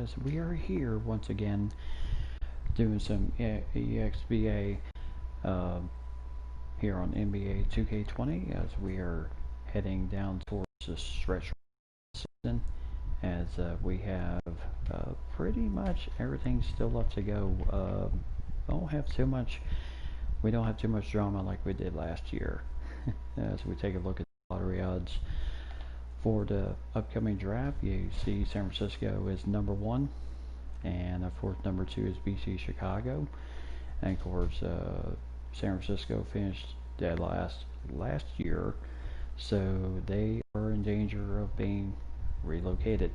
as we are here once again doing some eXba here on NBA 2K20 as we are heading down towards the stretch season, as we have pretty much everything still left to go. We don't have too much drama like we did last year. As we take a look at the lottery odds for the upcoming draft, you see San Francisco is number 1, and of course number 2 is BC Chicago, and of course San Francisco finished dead last year, so they are in danger of being relocated.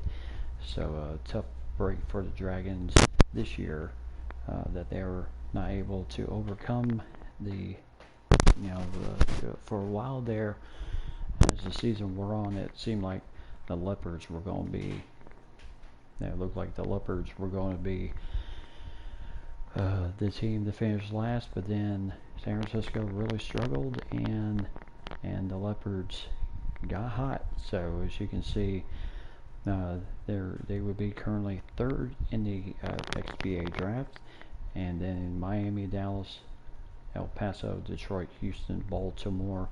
So a tough break for the Dragons this year, that they were not able to overcome for a while there. As the season wore on, it seemed like the Leopards were going to be. It looked like the Leopards were going to be the team to finish last, but then San Francisco really struggled, and the Leopards got hot. So as you can see, they would be currently 3rd in the eXba draft, and then Miami, Dallas, El Paso, Detroit, Houston, Baltimore,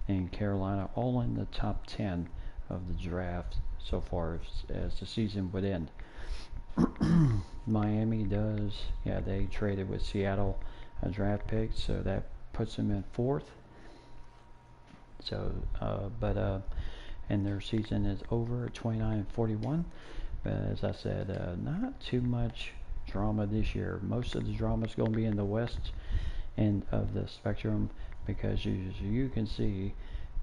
and Carolina all in the top 10 of the draft so far as the season would end. Miami they traded with Seattle a draft pick, so that puts them in 4th. So, and their season is over at 29-41. But as I said, not too much drama this year. Most of the drama is going to be in the west end of the spectrum, because as you can see,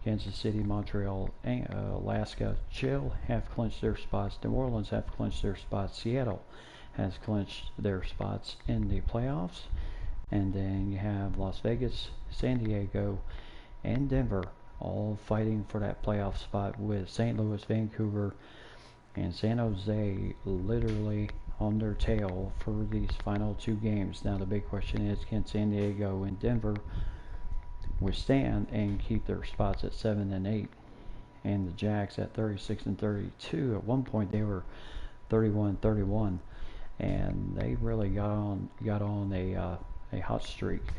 Kansas City, Montreal, Alaska, Chill have clinched their spots. New Orleans have clinched their spots. Seattle has clinched their spots in the playoffs. And then you have Las Vegas, San Diego, and Denver all fighting for that playoff spot, with St. Louis, Vancouver, and San Jose literally on their tail for these final 2 games. Now the big question is, can San Diego and Denver withstand and keep their spots at 7 and 8, and the Jacks at 36 and 32. At one point they were 31-31, and they really got on a hot streak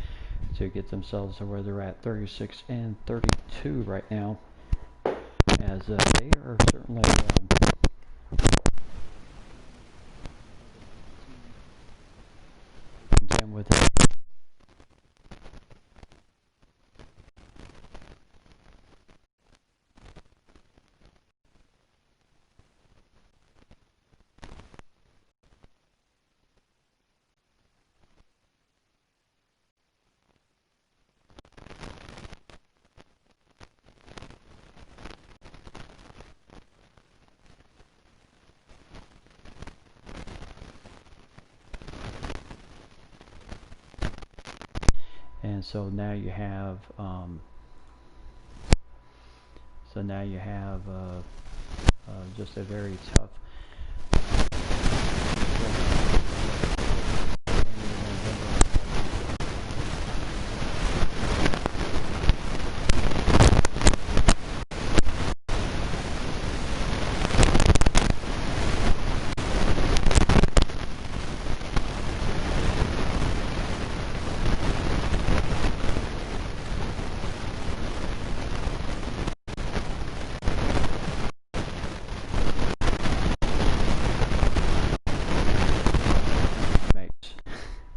to get themselves to where they're at 36 and 32 right now, as they are certainly contend with it. And so now you have just a very tough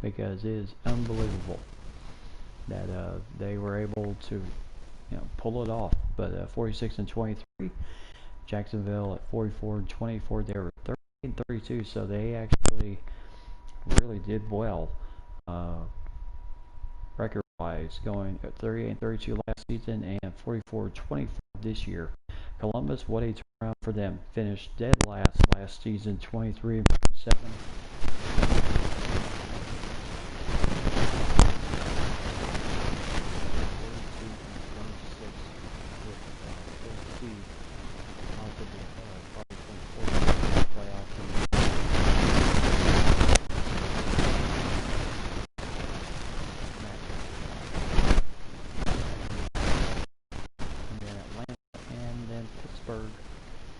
because it is unbelievable that they were able to pull it off. But 46 and 23, Jacksonville at 44 and 24, they were 30 and 32, so they actually really did well record-wise, going at 38 and 32 last season and 44 and 24 this year. Columbus, what a turnaround for them. Finished dead last season, 23 and 47.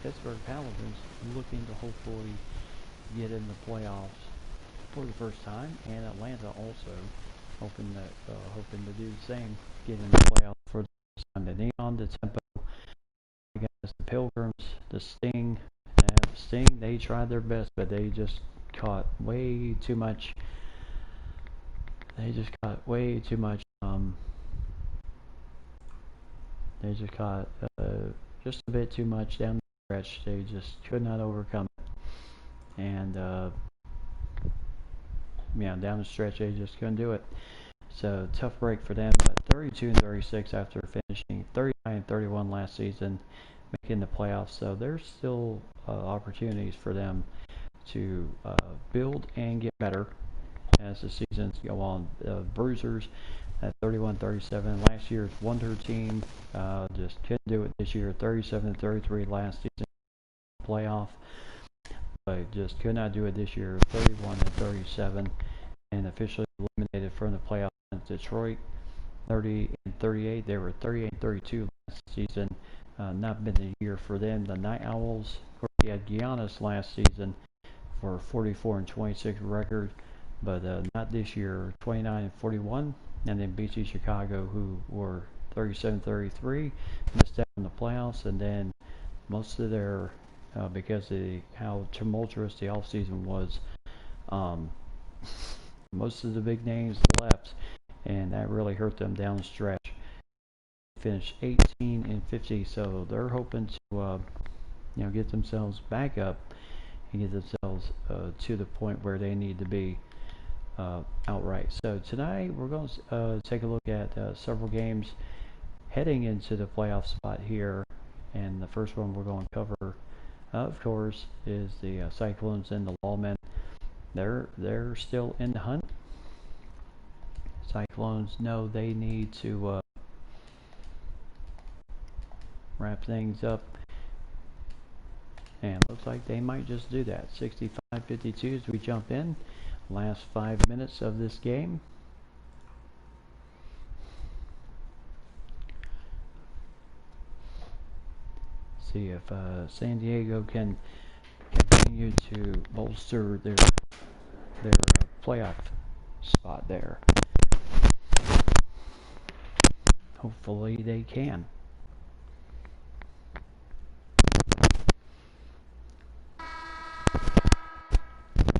Pittsburgh Paladins looking to hopefully get in the playoffs for the first time, and Atlanta also hoping to do the same, get in the playoffs for the first time. The Neon, the Tempo, guys, the Pilgrims, the Sting. The Sting, they tried their best, but they just caught way too much. They just caught way too much. They just caught just a bit too much down the stretch. They just could not overcome it. And yeah, down the stretch, they just couldn't do it. So tough break for them, but 32-36 after finishing 39-31 last season, making the playoffs. So there's still opportunities for them to build and get better as the seasons go on. Bruisers at 31-37, last year's wonder team just couldn't do it this year. 37-33 last season playoff, but just could not do it this year. 31-37, and officially eliminated from the playoffs. Detroit 30-38. They were 38-32 last season. Not been a year for them. The Night Owls, of course, he had Giannis last season for 44-26 record, but not this year. 29-41, and then BC Chicago, who were 37-33, missed out on the playoffs, and then most of their because of how tumultuous the offseason was, most of the big names left, and that really hurt them down the stretch. Finished 18-50, so they're hoping to get themselves back up and get themselves to the point where they need to be outright. So tonight we're going to take a look at several games heading into the playoff spot here, and the first one we're going to cover, of course, is the Cyclones and the Lawmen. They're still in the hunt. Cyclones know they need to wrap things up, and looks like they might just do that. 65-52 as we jump in. Last 5 minutes of this game. See if San Diego can continue to bolster their playoff spot there. Hopefully they can.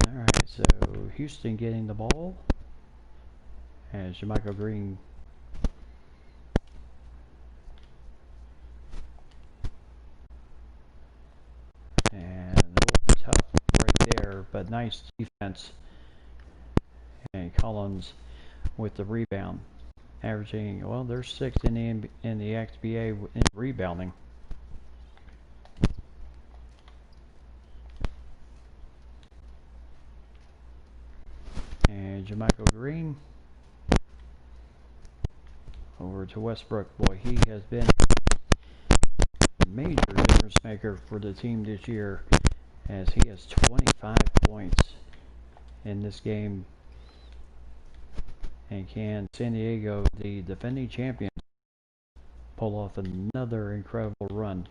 Alright, so Houston getting the ball as Jermichael Green and a little tough right there, but nice defense. And Collins with the rebound, averaging, well, they're sixth in the eXba in rebounding. And Jermichael Green over to Westbrook. Boy, he has been a major difference maker for the team this year, as he has 25 points in this game. And can San Diego, the defending champions, pull off another incredible run?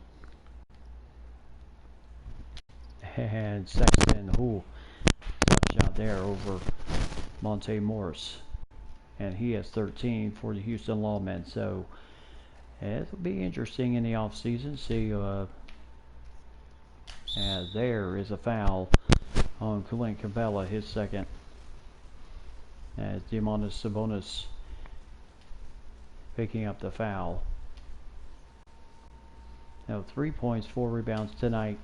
And Sexton, tough shot there over Monte Morris, and he has 13 for the Houston Lawmen. So it'll be interesting in the offseason. See, as there is a foul on Clint Capella, his second, as Diamontis Sabonis picking up the foul. Now 3 points, 4 rebounds tonight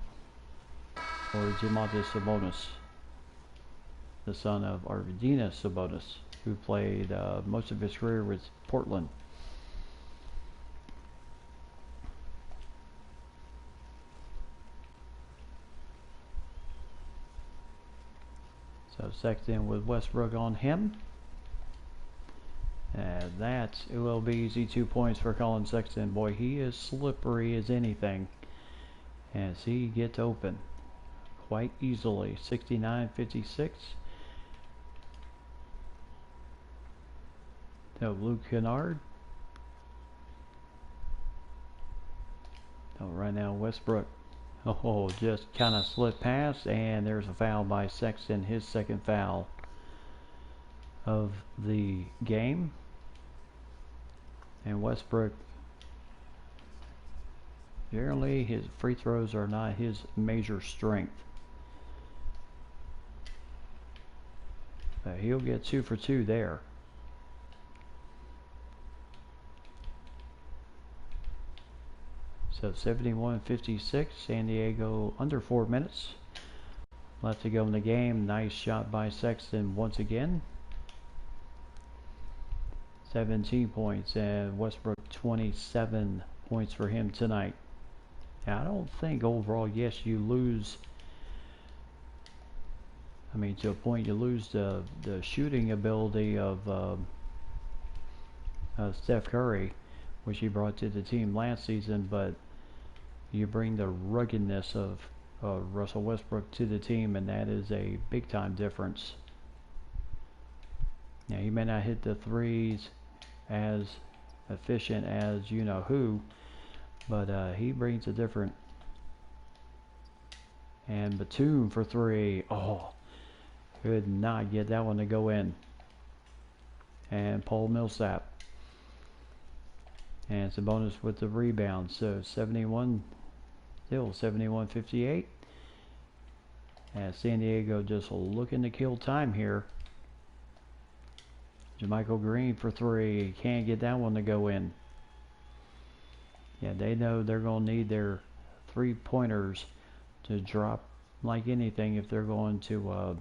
for Diamontis Sabonis, the son of Arvydas Sabonis, who played most of his career with Portland. So Sexton with Westbrook on him. And that will be easy. 2 points for Colin Sexton. Boy, he is slippery as anything, as he gets open quite easily. 69-56. So Luke Kennard. Right now Westbrook Oh, just kind of slipped past, and there's a foul by Sexton, his second foul of the game. And Westbrook, generally his free throws are not his major strength. But he'll get 2 for 2 there. So 71-56, San Diego under 4 minutes left to go in the game. Nice shot by Sexton once again. 17 points, and Westbrook 27 points for him tonight. Now, I don't think overall, yes, you lose. I mean, to a point, you lose the shooting ability of Steph Curry, which he brought to the team last season, but you bring the ruggedness of Russell Westbrook to the team, and that is a big time difference. Now, he may not hit the threes as efficient as you know who, but he brings a different. And Batum for 3. Oh, could not get that one to go in. And Paul Millsap. And Sabonis with the rebound. So 71, still 71-58. And San Diego just looking to kill time here. JaMychal Green for 3. Can't get that one to go in. Yeah, they know they're going to need their 3-pointers to drop like anything if they're going to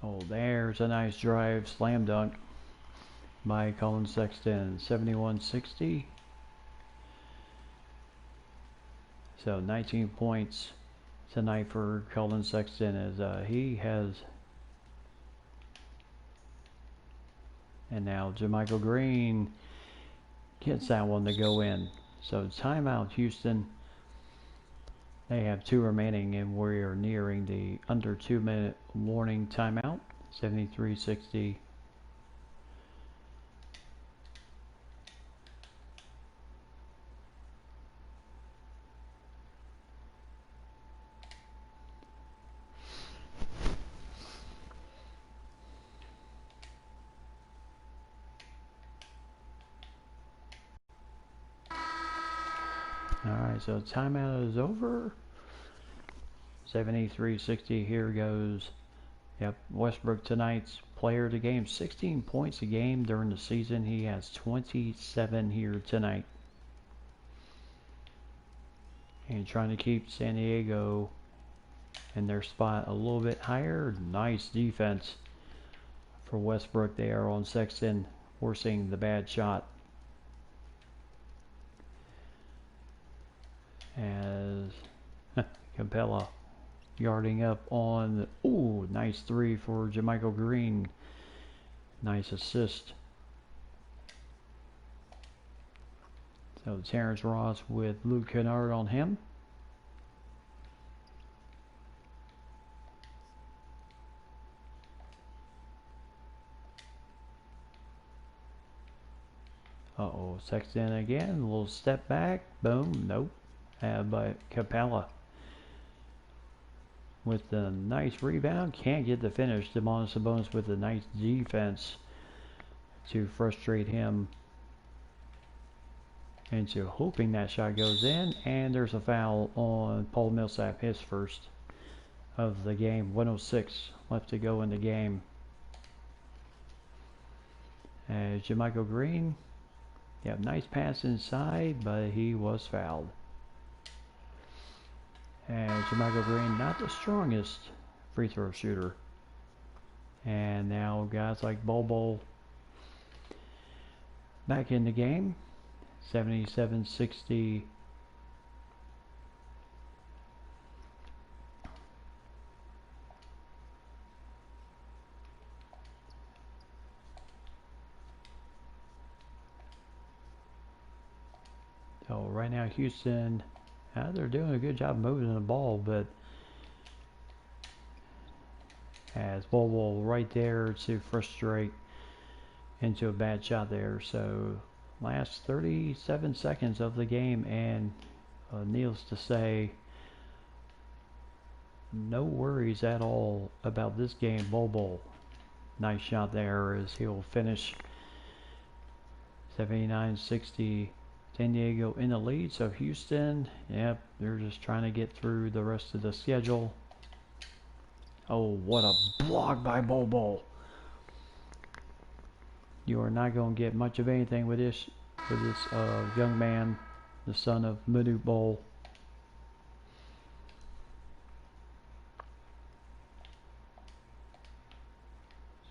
oh, there's a nice drive, slam dunk by Colin Sexton. 71-60. So 19 points tonight for Colin Sexton as he has. And now JaMychal Green gets that one to go in. So timeout, Houston. They have 2 remaining, and we are nearing the under 2-minute warning timeout. 73-60. Alright, so timeout is over. 73-60, here goes. Yep, Westbrook tonight's player of the game. 16 points a game during the season. He has 27 here tonight. And trying to keep San Diego in their spot a little bit higher. Nice defense for Westbrook there on Sexton, forcing the bad shot. As Capella yarding up on, ooh, nice 3 for JaMychal Green. Nice assist. So Terrence Ross with Luke Kennard on him. Uh-oh, Sexton again, a little step back, boom, nope. But Capella with the nice rebound, can't get the finish. Domantas Sabonis with a nice defense to frustrate him into hoping that shot goes in. And there's a foul on Paul Millsap, his first of the game. 106 left to go in the game. As JaMychal Green, yeah, nice pass inside, but he was fouled. And JaMychal Green, not the strongest free throw shooter. And now guys like Bobo back in the game. 77-60. So right now Houston, they're doing a good job moving the ball, but as Bobo right there to frustrate into a bad shot there. So last 37 seconds of the game, and needless to say, no worries at all about this game. Bobo, nice shot there as he'll finish 79-60. San Diego in the lead. So Houston, yep, they're just trying to get through the rest of the schedule. Oh, what a block by Bobo. You are not going to get much of anything with this young man, the son of Manute Bol.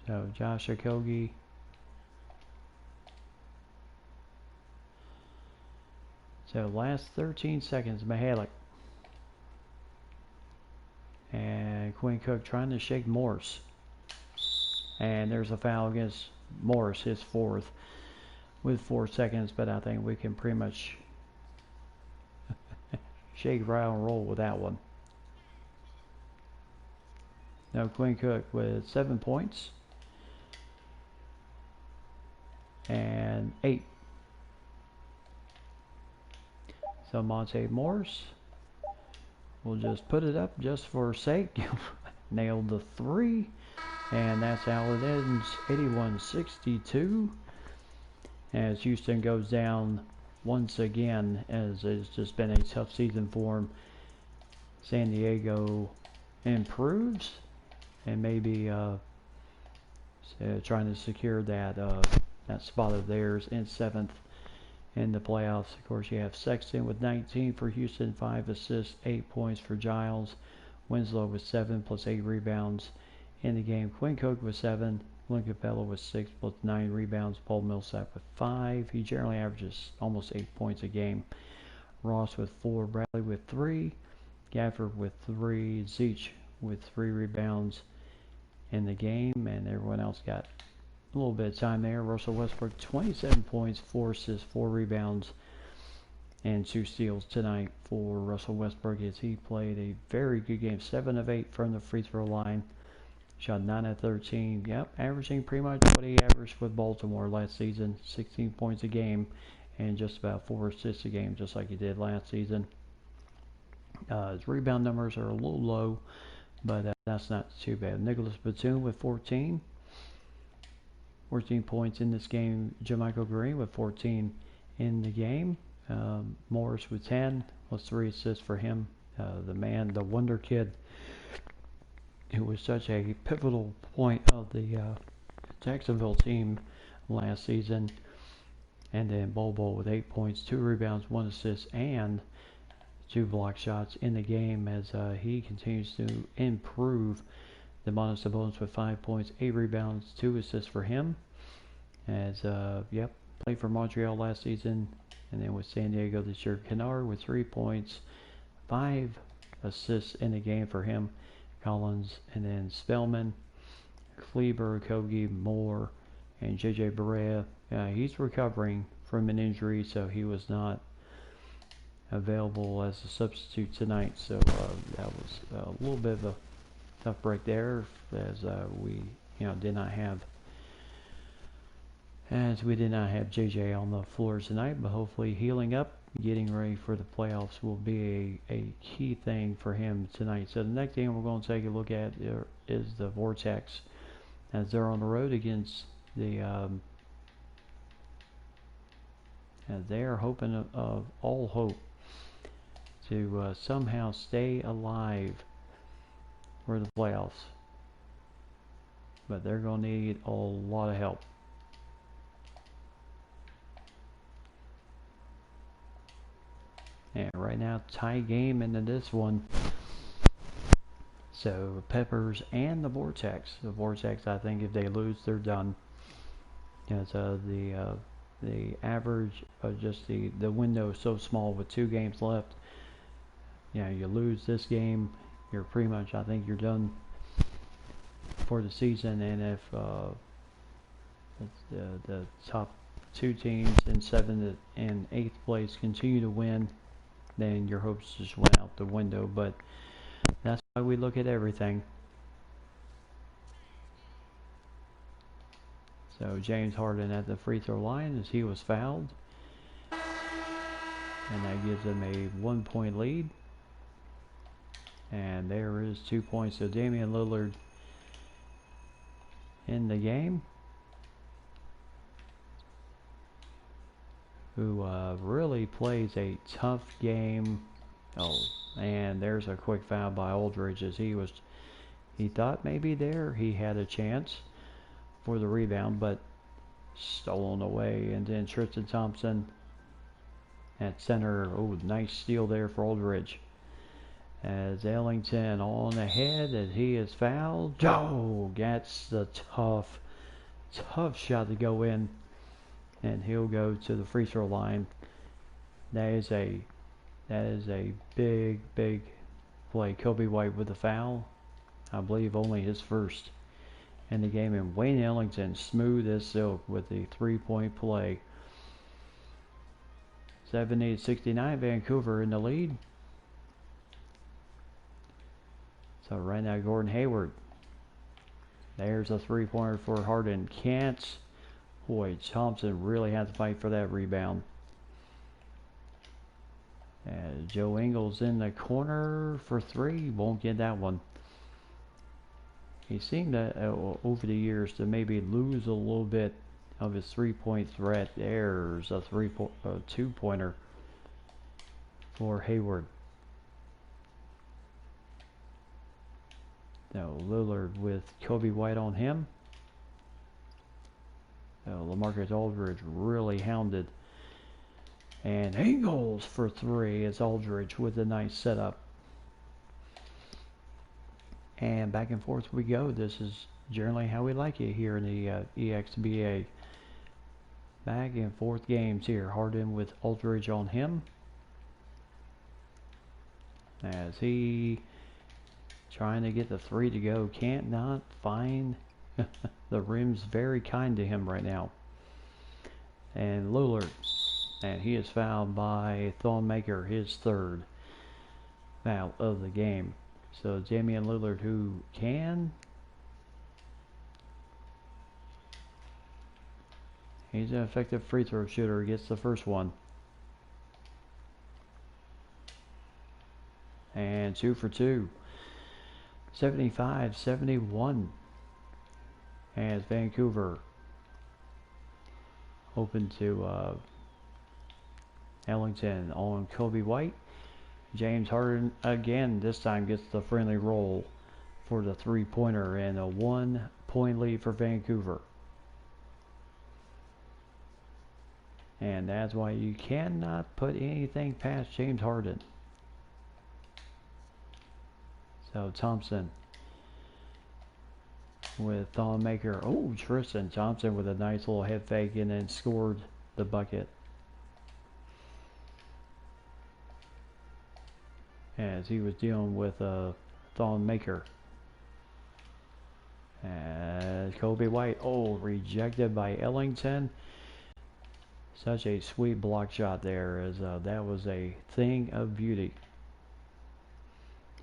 So Josh Okogie. So last 13 seconds, Mihalik. And Quinn Cook trying to shake Morse. And there's a foul against Morris, his fourth, with 4 seconds, but I think we can pretty much shake, rattle, and roll with that one. Now Quinn Cook with 7 points and 8. So Monte Morris will just put it up just for sake. Nailed the 3. And that's how it ends, 81-62. As Houston goes down once again, as it's just been a tough season for him. San Diego improves and maybe trying to secure that spot of theirs in 7th in the playoffs. Of course, you have Sexton with 19 for Houston, 5 assists, 8 points for Giles. Winslow with 7 plus 8 rebounds in the game. Quinn Cook with 7. Clint Capella with 6 plus 9 rebounds. Paul Millsap with 5. He generally averages almost 8 points a game. Ross with 4. Bradley with 3. Gafford with 3. Zeech with 3 rebounds in the game. And everyone else got a little bit of time there. Russell Westbrook, 27 points, 4 assists, 4 rebounds, and 2 steals tonight for Russell Westbrook as he played a very good game. 7 of 8 from the free throw line. Shot 9 of 13. Yep, averaging pretty much what he averaged with Baltimore last season. 16 points a game and just about 4 assists a game, just like he did last season. His rebound numbers are a little low, but that's not too bad. Nicholas Batum with 14 points in this game. JaMychal Green with 14 in the game. Morris with 10 plus 3 assists for him. The man, the wonder kid, who was such a pivotal point of the Jacksonville team last season. And then Bobo with 8 points, 2 rebounds, 1 assist, and 2 block shots in the game as he continues to improve. Demonis Sabonis with 5 points, 8 rebounds, 2 assists for him. As played for Montreal last season, and then with San Diego this year. Kennard with 3 points, 5 assists in the game for him. Collins, and then Spellman, Kleber, Kogi, Moore, and JJ Barea. He's recovering from an injury, so he was not available as a substitute tonight. So that was a little bit of a tough break there, as we did not have JJ on the floor tonight. But hopefully healing up, getting ready for the playoffs will be a key thing for him tonight. So the next game we're going to take a look at is the Vortex, as they're on the road against the they are hoping of all hope to somehow stay alive for the playoffs, but they're going to need a lot of help. And right now, tie game into this one. So Peppers and the Vortex. The Vortex, I think, if they lose, they're done. So the average of just the window is so small with 2 games left. You lose this game, you're pretty much, I think, you're done for the season. And if the top 2 teams in 7th and 8th place continue to win, then your hopes just went out the window. But that's why we look at everything. So James Harden at the free throw line as he was fouled. and that gives them a 1-point lead. And there is 2 points. So Damian Lillard in the game, who really plays a tough game. Oh, and there's a quick foul by Aldridge as he thought maybe there he had a chance for the rebound, but stolen away. And then Tristan Thompson at center. Oh, nice steal there for Aldridge. As Ellington on ahead as he is fouled. Oh, that's the tough shot to go in. And he'll go to the free throw line. That is a big play. Kobe White with the foul. I believe only his first in the game. And Wayne Ellington, smooth as silk with the 3-point play. 70-69, Vancouver in the lead. So right now, Gordon Hayward. There's a 3-pointer for Harden. Can't. Boy, Thompson really had to fight for that rebound. Joe Ingles in the corner for 3. Won't get that one. He seemed to, over the years, to maybe lose a little bit of his 3-point threat. There's a 2-pointer for Hayward. Now Lillard with Kobe White on him. LaMarcus Aldridge really hounded. And Ingles for 3 as Aldridge with a nice setup. And back and forth we go. This is generally how we like it here in the eXba. Back and forth games here. Harden with Aldridge on him. As he trying to get the 3 to go. Can't not find the rim's very kind to him right now. And Lillard. And he is fouled by Thonmaker, his 3rd foul of the game. So Damian Lillard, who can. He's an effective free throw shooter. Gets the first one. And 2 for 2. 75-71. As Vancouver open to Ellington on Kobe White. James Harden again this time gets the friendly roll for the 3-pointer and a 1-point lead for Vancouver. And that's why you cannot put anything past James Harden. So Thompson with Thonmaker. Oh, Tristan Thompson with a nice little head fake and then scored the bucket. As he was dealing with Thonmaker. As Kobe White, rejected by Ellington. Such a sweet block shot there, as that was a thing of beauty.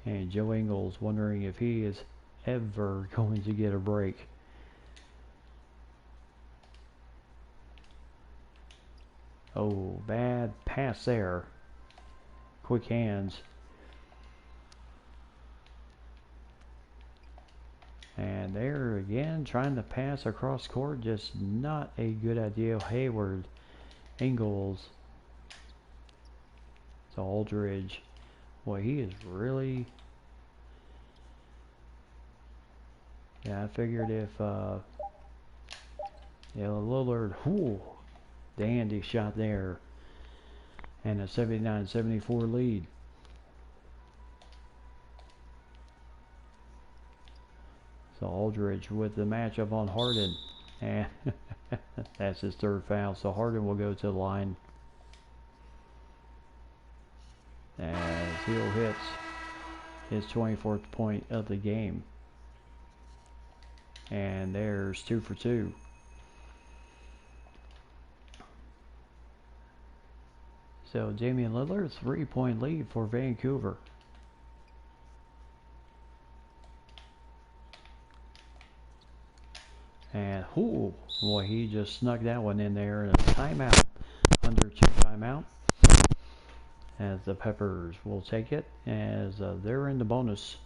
And Joe Ingles wondering if he is ever going to get a break. Oh, bad pass there. Quick hands. And there again, trying to pass across court, just not a good idea. Hayward, Ingles, to Aldridge. Boy, he is really. Yeah, I figured if Lillard, dandy shot there, and a 79-74 lead. So Aldridge with the matchup on Harden, and that's his 3rd foul. So Harden will go to the line as Hill hits his 24th point of the game. And there's 2 for 2. So Damian Lillard, 3-point lead for Vancouver. And boy, he just snuck that one in there in a timeout, under 2 timeout. as the Peppers will take it as they're in the bonus.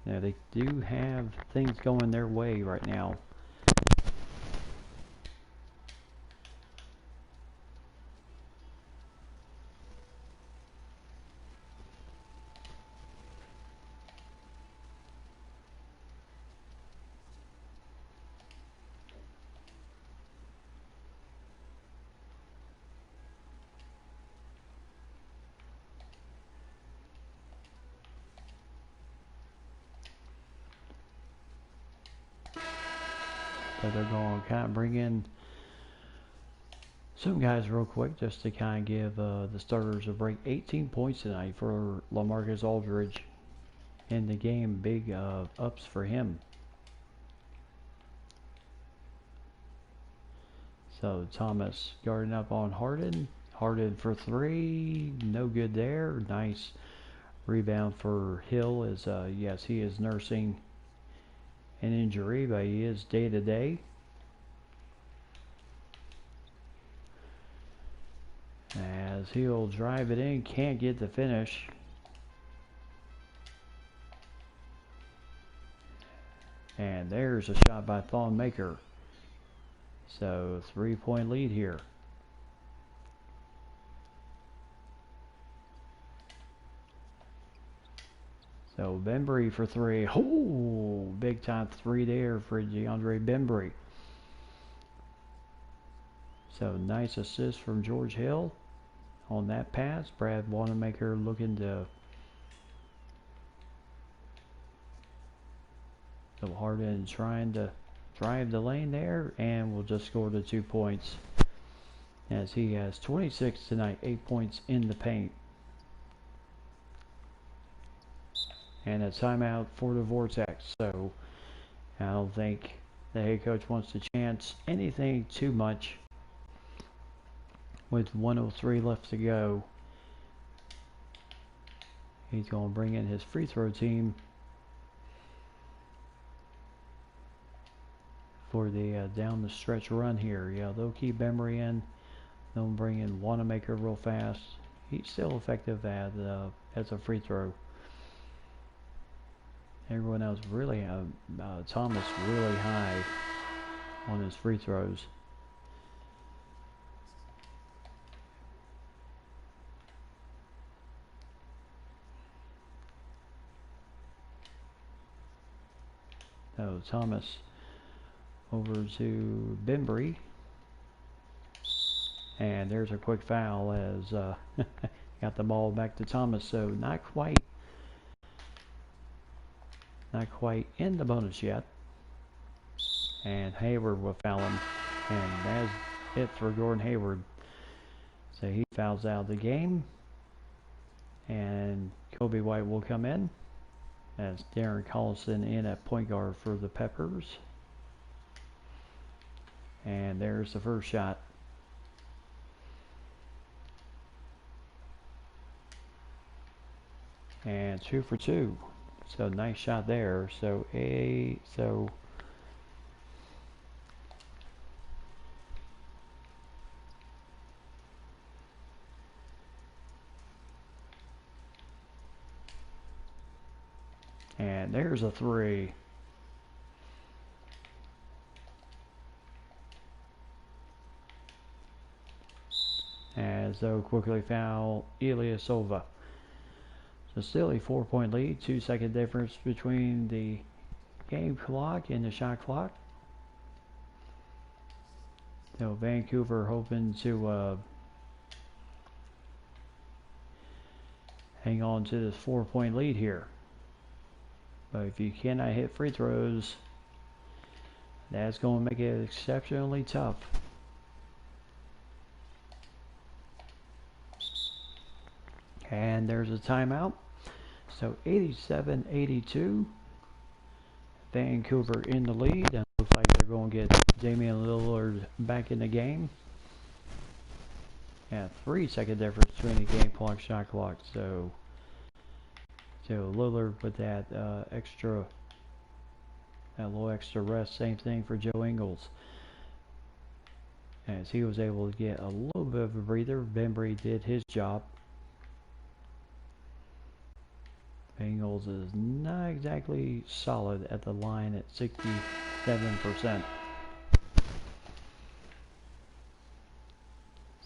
Now they do have things going their way right now. So they're going to kind of bring in some guys real quick just to kind of give the starters a break. 18 points tonight for LaMarcus Aldridge in the game. Big ups for him. So Thomas guarding up on Harden. Harden for three. No good there. Nice rebound for Hill. As yes, he is nursing an injury, but he is day to day. As he'll drive it in, can't get the finish. And there's a shot by Thon Maker. So 3-point lead here. So Bembry for three. Oh, big time three there for DeAndre Bembry. So nice assist from George Hill on that pass. Brad Wanamaker looking to go hard and trying to drive the lane there, and will just score the 2 points as he has 26 tonight, 8 points in the paint. And a timeout for the Vortex. So I don't think the head coach wants to chance anything too much with 1:03 left to go. He's going to bring in his free throw team for the down the stretch run here. Yeah, they'll keep Bembry in. They'll bring in Wanamaker real fast. He's still effective as a free throw. Everyone else really, Thomas really high on his free throws. So Thomas over to Bembry. And there's a quick foul as got the ball back to Thomas. So not quite in the bonus yet. And Hayward will foul him. And that's it for Gordon Hayward. So he fouls out the game. And Kobe White will come in as Darren Collison in at point guard for the Peppers. And there's the first shot. And 2 for 2. So nice shot there. So and there's a 3. As they'll quickly foul Ilyasova. So still a 4-point lead, 2-second difference between the game clock and the shot clock. So Vancouver hoping to hang on to this 4-point lead here. But if you cannot hit free throws, that's going to make it exceptionally tough. And there's a timeout. So 87-82. Vancouver in the lead. And looks like they're going to get Damian Lillard back in the game. And 3-second difference between the game clock, shot clock. So Lillard with that little extra rest. Same thing for Joe Ingles, as he was able to get a little bit of a breather. Bembry did his job. Bengals is not exactly solid at the line at 67%.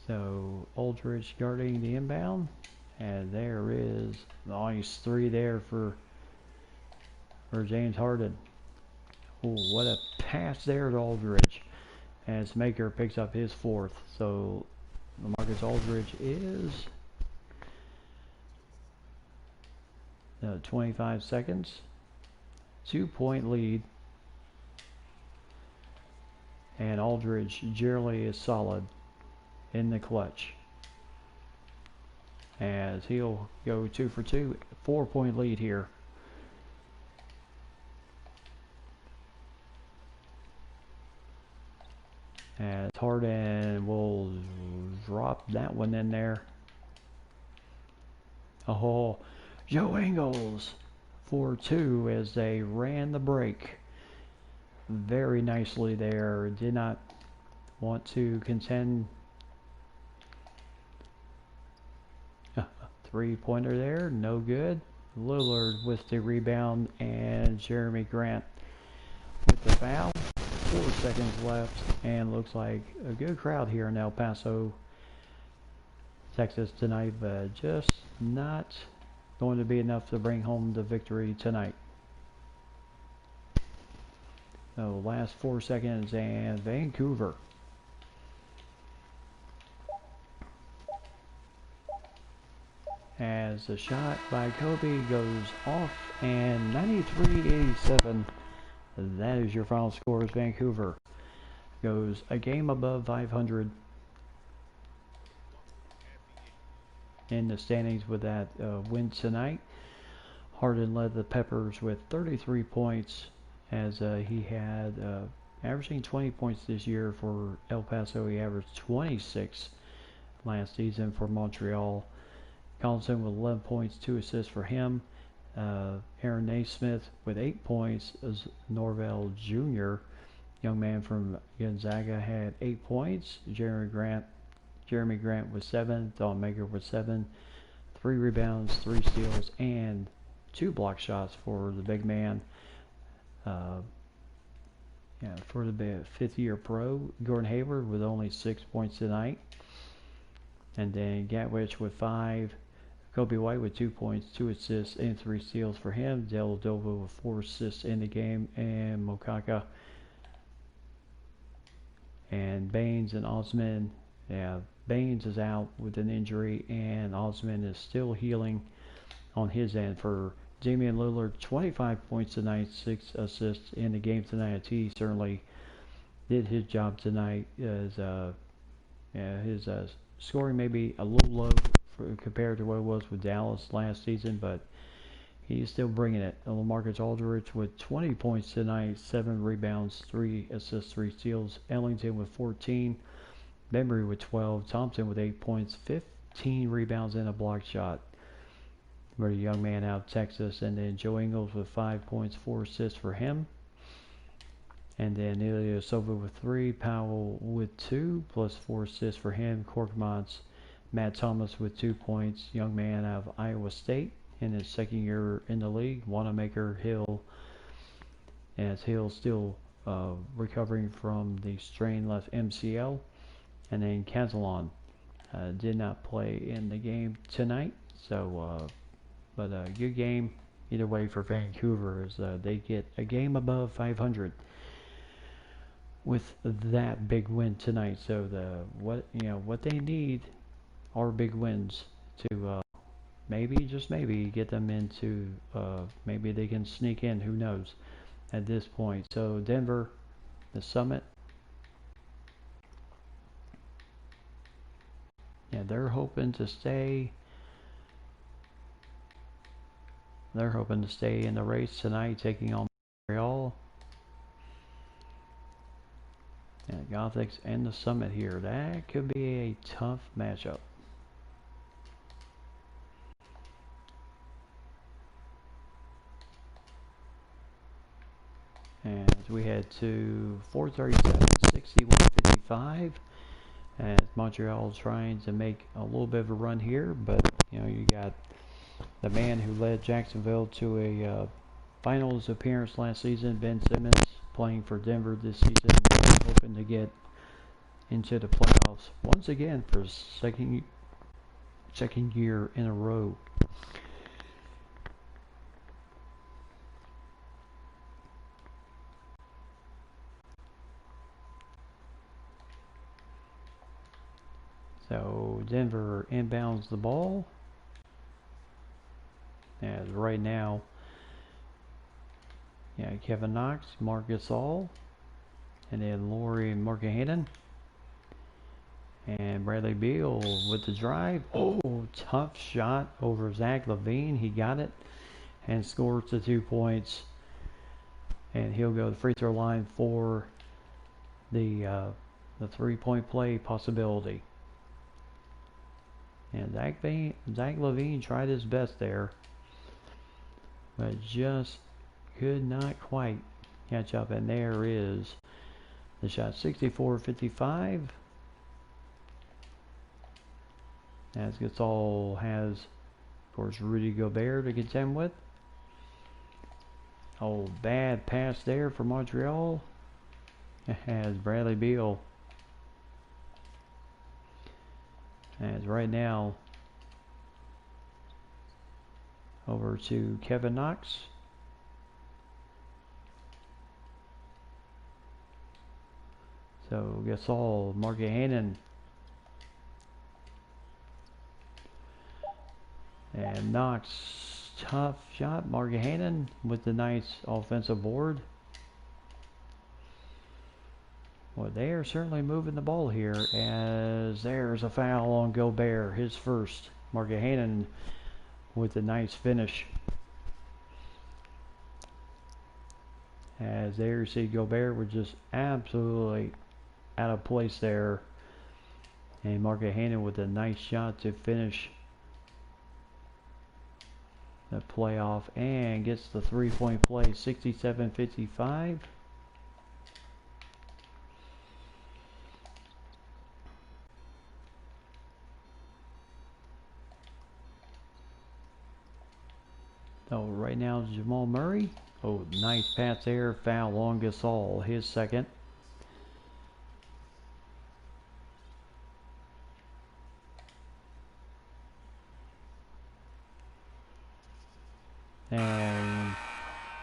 So Aldridge guarding the inbound, and there is nice three there for James Harden. Ooh, what a pass there to Aldridge, as Maker picks up his fourth. So LaMarcus Aldridge is 25 seconds, 2-point lead, and Aldridge generally is solid in the clutch, as he'll go 2 for 2, 4-point lead here. As Harden will drop that one in there. Oh, Joe Ingles for 2 as they ran the break very nicely there. Did not want to contend. Three-pointer there, no good. Lillard with the rebound, and Jeremy Grant with the foul. 4 seconds left, and looks like a good crowd here in El Paso, Texas tonight, but just not going to be enough to bring home the victory tonight. So last 4 seconds, and Vancouver. As the shot by Kobe goes off, and 93-87. That is your final score. As Vancouver goes a game above 500 in the standings with that win tonight. Harden led the Peppers with 33 points, as he had averaging 20 points this year for El Paso. He averaged 26 last season for Montreal. Collinson with 11 points, 2 assists for him. Aaron Naismith with 8 points. As Norvell Jr., young man from Gonzaga, had 8 points. Jeremy Grant with 7. Don Maker with 7. 3 rebounds, 3 steals, and 2 block shots for the big man. For the fifth-year pro, Gordon Hayward with only 6 points tonight. And then Gatwich with 5. Kobe White with 2 points, 2 assists, and 3 steals for him. Dellavedova with 4 assists in the game, and Mokaka and Baines and Osman. Yeah, Baines is out with an injury, and Osman is still healing on his end. For Damian Lillard, 25 points tonight, 6 assists in the game tonight. He certainly did his job tonight. As his scoring may be a little low compared to what it was with Dallas last season, but he's still bringing it. LaMarcus Aldridge with 20 points tonight, 7 rebounds, 3 assists, 3 steals. Ellington with 14. Bembry with 12. Thompson with 8 points, 15 rebounds, and a block shot. Very young man out of Texas. And then Joe Ingles with 5 points, 4 assists for him. And then Ilyasova with 3. Powell with 2, plus 4 assists for him. Korkmaz, Matt Thomas with 2 points. Young man out of Iowa State in his second year in the league. Wanamaker, Hill, as Hill still recovering from the strain left MCL. And then Castellon did not play in the game tonight. So, but a good game either way for Vancouver, as they get a game above 500 with that big win tonight. So what they need are big wins to maybe, just maybe, get them into, maybe they can sneak in, who knows, at this point. So Denver, the Summit, yeah, they're hoping to stay in the race tonight, taking on Montreal. And Gothics and the Summit here. That could be a tough matchup. And we head to 437, 61-55. As Montreal trying to make a little bit of a run here, but you got the man who led Jacksonville to a finals appearance last season, Ben Simmons, playing for Denver this season, hoping to get into the playoffs once again for second year in a row. So Denver inbounds the ball, as right now, Kevin Knox, Marc Gasol, and then Lauri Markkanen. And Bradley Beal with the drive. Oh, tough shot over Zach LaVine. He got it and scores the 2 points. And he'll go to the free throw line for the 3-point play possibility. And Zach LaVine tried his best there, but just could not quite catch up. And there is the shot, 64-55. As Gasol has, of course, Rudy Gobert to contend with. Oh, bad pass there for Montreal. As Bradley Beal. As right now, over to Kevin Knox. So Gasol, Markkanen. And Knox, tough shot. Markkanen with the nice offensive board. Well, they are certainly moving the ball here, as there's a foul on Gobert, his first. Markkanen with a nice finish. As there you see Gobert was just absolutely out of place there. And Markkanen with a nice shot to finish the playoff and gets the 3-point play, 67-55. So right now Jamal Murray. Oh, nice pass there. Foul on Gasol, his second. And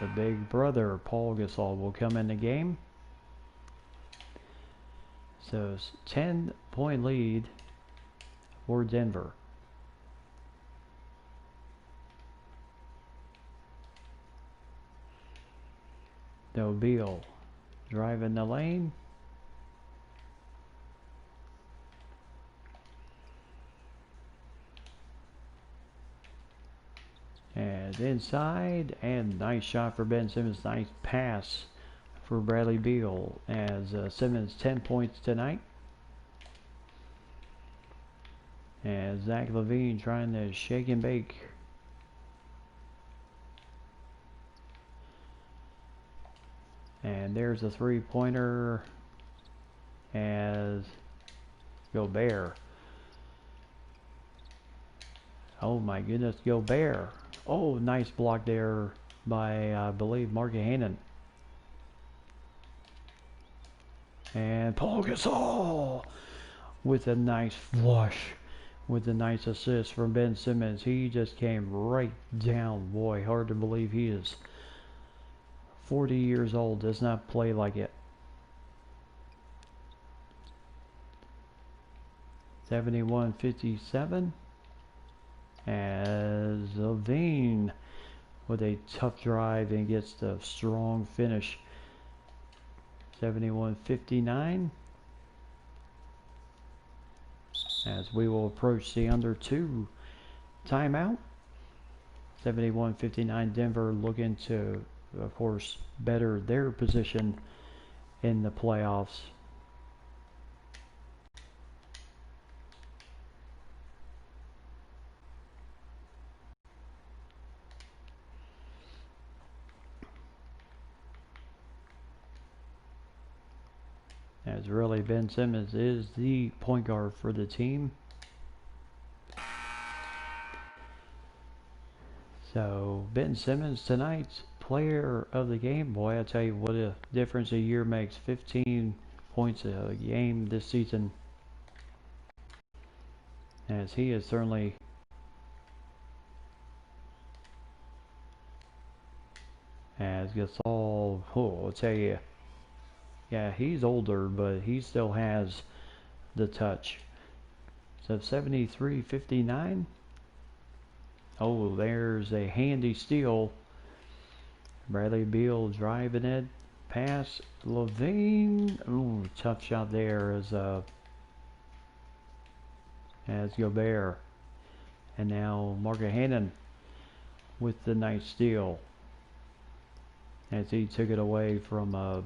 the big brother, Paul Gasol, will come in the game. So it's 10-point lead for Denver. No, Beal driving the lane. And inside, and nice shot for Ben Simmons. Nice pass for Bradley Beal, as Simmons 10 points tonight. And Zach LaVine trying to shake and bake. And there's a 3-pointer as Gobert. Oh my goodness, Gobert. Oh, nice block there by, I believe, Markkanen. And Paul Gasol with a nice flush, with a nice assist from Ben Simmons. He just came right down. Boy, hard to believe he is 40 years old, does not play like it. 71-57. As LaVine with a tough drive and gets the strong finish. 71-59. As we will approach the under 2 timeout. 71-59. Denver looking to, of course, better their position in the playoffs. As really Ben Simmons is the point guard for the team. Ben Simmons, tonight's player of the game. Boy, I tell you what a difference a year makes. 15 points a game this season, as he is certainly as Gasol. Oh, I'll tell you, yeah, he's older, but he still has the touch. So 73-59. Oh, there's a handy steal. Bradley Beal driving it. Pass. Levine. Ooh, tough shot there as Gobert. And now Margaret Hannon with the nice steal, as he took it away from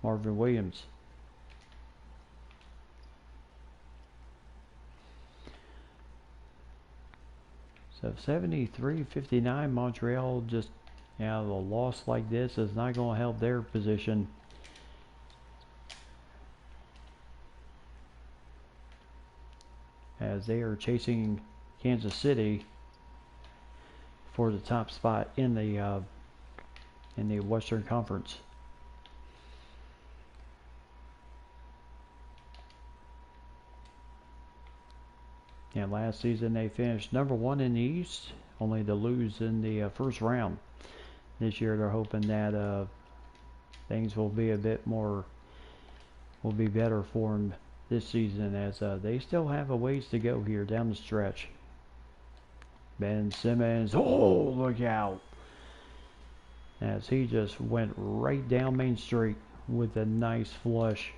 Marvin Williams. So 73-59, Montreal just, a loss like this is not going to help their position. As they are chasing Kansas City for the top spot in the Western Conference. And last season they finished #1 in the East, only to lose in the first round. This year they're hoping that things will be will be better for them this season, as they still have a ways to go here down the stretch. Ben Simmons, oh, look out, as he just went right down Main Street with a nice flush.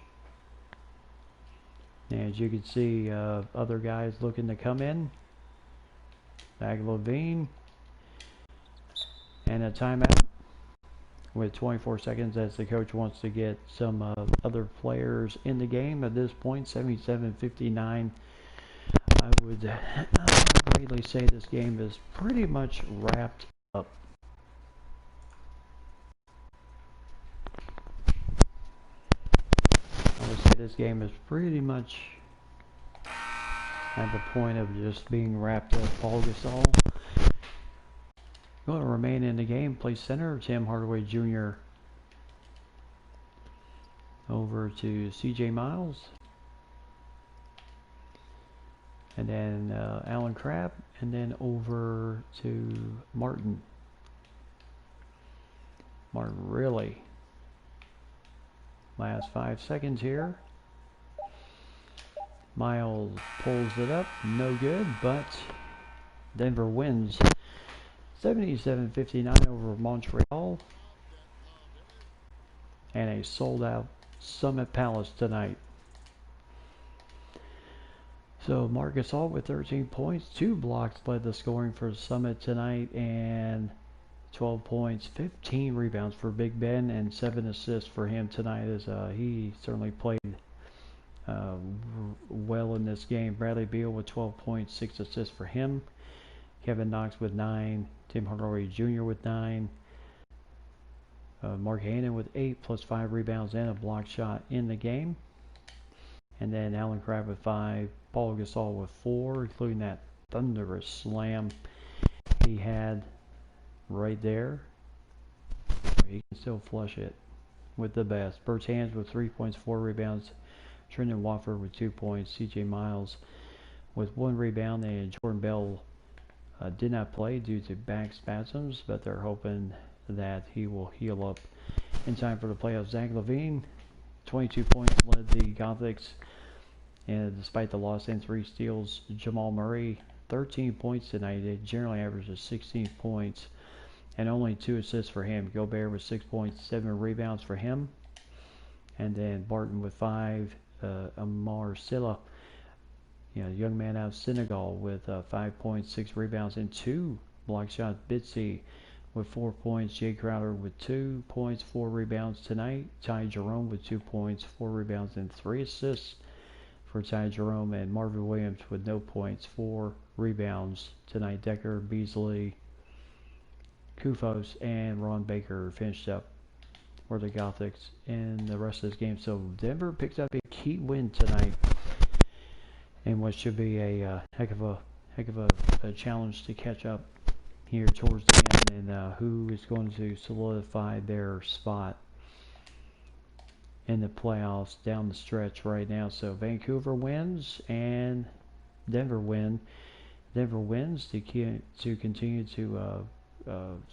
As you can see, other guys looking to come in. Zach LaVine. And a timeout with 24 seconds, as the coach wants to get some other players in the game. At this point, 77-59. I would greatly say this game is pretty much wrapped up. I would say this game is pretty much at the point of just being wrapped up. Paul Gasol going to remain in the game. Play center. Tim Hardaway Jr. over to CJ Miles. And then Alan Crabb. And then over to Martin. Martin really. Last 5 seconds here. Miles pulls it up. No good, but Denver wins 77-59 over Montreal. And a sold-out Summit Palace tonight. So Marc Gasol with 13 points, 2 blocks led the scoring for Summit tonight, and 12 points, 15 rebounds for Big Ben, and 7 assists for him tonight, as he certainly played well in this game. Bradley Beal with 12 points, 6 assists for him. Kevin Knox with 9. Tim Hardaway Jr. with 9. Mark Hannon with 8 plus 5 rebounds and a block shot in the game. And then Alan Crabb with 5. Paul Gasol with 4, including that thunderous slam he had right there. He can still flush it with the best. Bertans with 3 points, 4 rebounds. Trendon Watford with 2 points. CJ Miles with 1 rebound. And Jordan Bell did not play due to back spasms, but they're hoping that he will heal up in time for the playoffs. Zach LaVine, 22 points, led the Gothics, and despite the loss and 3 steals. Jamal Murray, 13 points tonight. He generally averages 16 points and only 2 assists for him. Gobert with 6 points, 7 rebounds for him. And then Barton with 5. Amar Silla, young man out of Senegal, with 5 points, 6 rebounds, and 2 block shots. Bitsy with 4 points. Jay Crowder with 2 points, 4 rebounds tonight. Ty Jerome with 2 points, 4 rebounds, and 3 assists for Ty Jerome. And Marvin Williams with no points, 4 rebounds tonight. Decker, Beasley, Kufos, and Ron Baker finished up for the Gothics in the rest of this game. So Denver picks up a key win tonight in what should be a heck of a challenge to catch up here towards the end, and who is going to solidify their spot in the playoffs down the stretch right now. So Vancouver wins and Denver win. Denver wins to continue to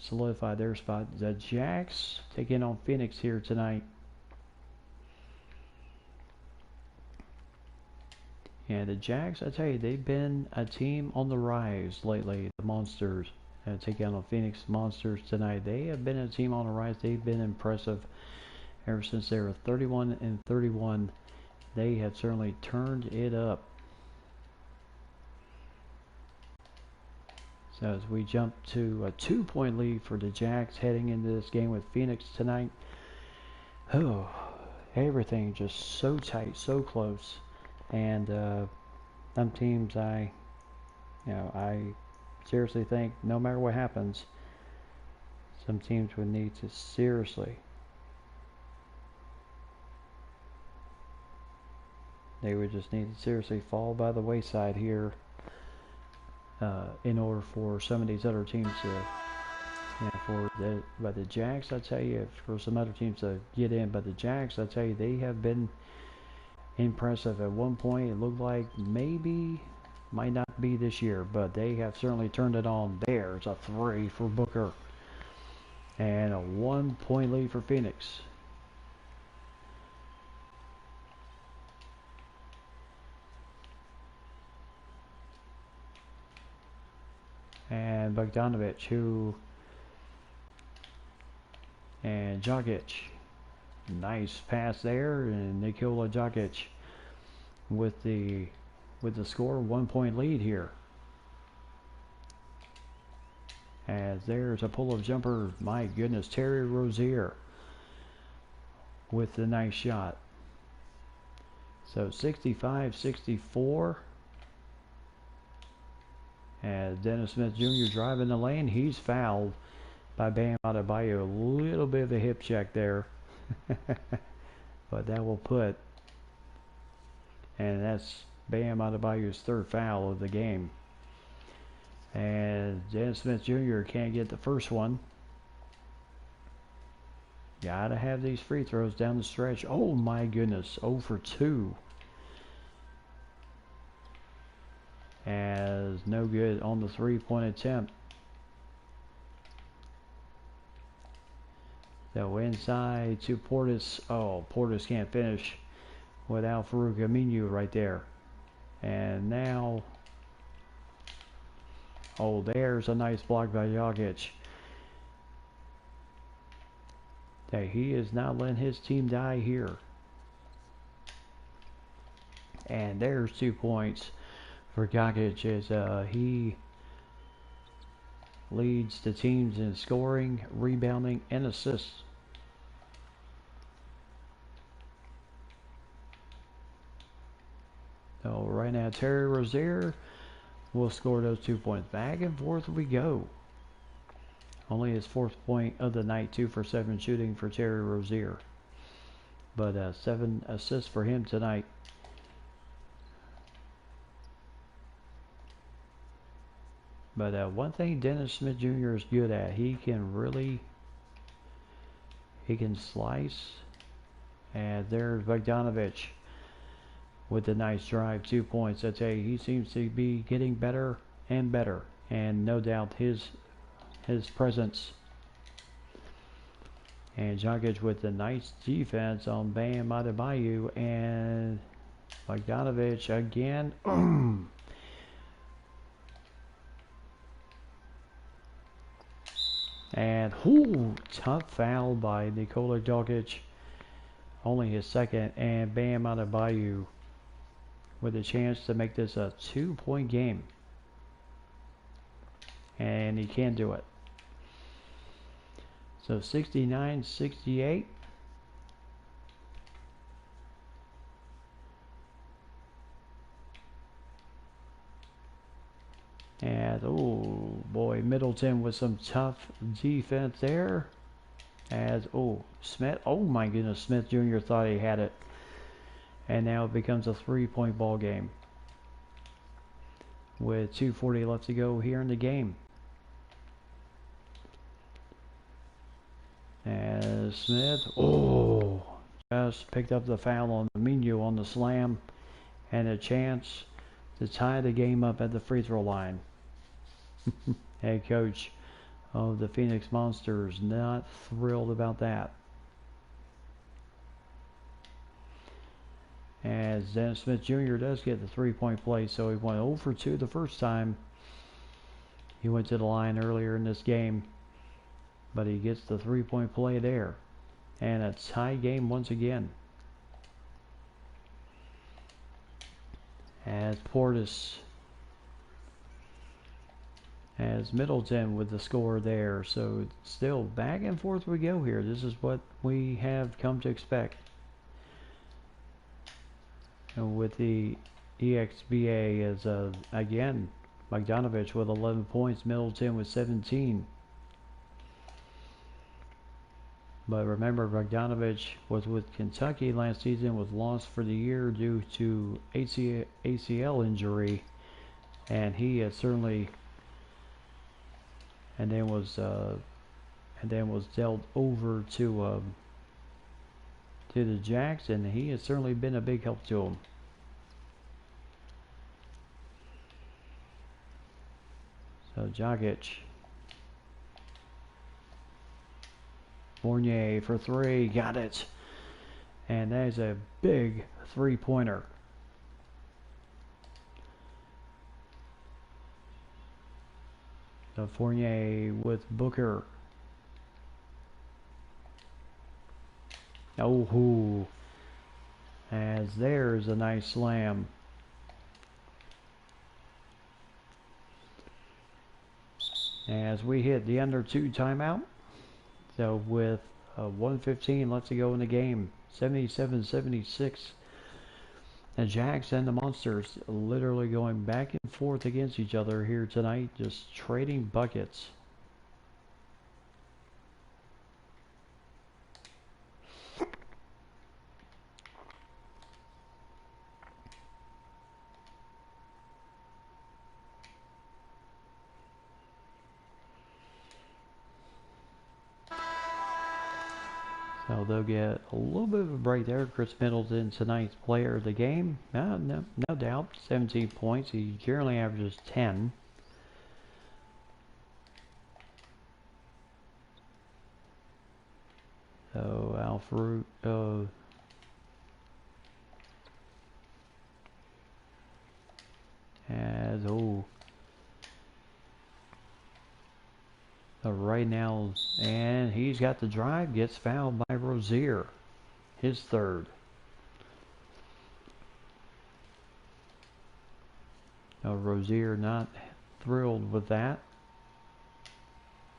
solidify their spot. The Jacks taking on Phoenix here tonight. And the Jacks, I tell you, they've been a team on the rise lately. The Monsters taking on the Phoenix Monsters tonight. They have been a team on the rise. They've been impressive ever since they were 31-31. They have certainly turned it up. So as we jump to a 2-point lead for the Jacks heading into this game with Phoenix tonight. Oh, everything just so tight, so close. And some teams I seriously think no matter what happens, some teams would need to seriously, they would just need to seriously fall by the wayside here in order for some of these other teams to, but the Jacks, I tell you, for some other teams to get in, but the Jacks, I tell you, they have been impressive. At one point, it looked like maybe might not be this year, but they have certainly turned it on. There's a 3 for Booker, and a 1-point lead for Phoenix. And Bogdanovich, and Jokic. Nice pass there, and Nikola Jokic with the score, 1-point lead here. As there's a pull-up jumper, my goodness, Terry Rozier with the nice shot. So 65-64. As Dennis Smith Jr. driving the lane, he's fouled by Bam Adebayo. A little bit of a hip check there. But that will put, and that's Bam Adebayo's 3rd foul of the game. And Dennis Smith Jr. can't get the first one. Gotta have these free throws down the stretch. Oh my goodness, 0 for 2. As no good on the 3-point attempt. So inside to Portis. Oh, Portis can't finish without Farouk Aminu right there. And now, oh, there's a nice block by Jokic. Okay, he is not letting his team die here. And there's 2 points for Jokic as he leads the teams in scoring, rebounding, and assists. So right now, Terry Rozier will score those 2 points. Back and forth we go. Only his 4th point of the night, 2 for 7 shooting for Terry Rozier. But 7 assists for him tonight. But one thing Dennis Smith Jr. is good at, he can slice. And there's Bogdanovich with the nice drive, 2 points. I tell you, he seems to be getting better and better. And no doubt his presence. And Jokic with the nice defense on Bam Adebayo, and Bogdanovich again. And tough foul by Nikola Jokic, only his 2nd, and Bam Adebayo with a chance to make this a 2-point game. And he can't do it. So 69-68. And oh boy, Middleton with some tough defense there. As Smith, oh my goodness, Smith Jr. thought he had it. And now it becomes a 3-point ball game with 2:40 left to go here in the game. As Smith, oh, just picked up the foul on the Minu on the slam, and a chance to tie the game up at the free throw line. Head coach of the Phoenix Monsters not thrilled about that. As Dennis Smith Jr. does get the three-point play, so he went 0 for 2 the first time he went to the line earlier in this game, but he gets the three-point play there, and a tie game once again. As Portis has Middleton with the score there, so still back and forth we go here. This is what we have come to expect. And with the eXba as again Bogdanovich with 11 points, Middleton with 17. But remember, Bogdanovich was with Kentucky last season, was lost for the year due to ACL injury, and he has certainly and then was dealt over to the Jacks, and he has certainly been a big help to him. So Jokic, Fournier for three, got it, and that is a big three-pointer. So Fournier with Booker. Oh, as there's a nice slam. As we hit the under 2 timeout. So with 1:15 left to go in the game, 77-76. The Jacks and the Monsters literally going back and forth against each other here tonight, just trading buckets. So they'll get a little bit of a break there. Chris Middleton, tonight's player of the game. No doubt, 17 points. He generally averages 10. So Alfred, right now, and he's got the drive, gets fouled by Rozier, his third. Rozier not thrilled with that,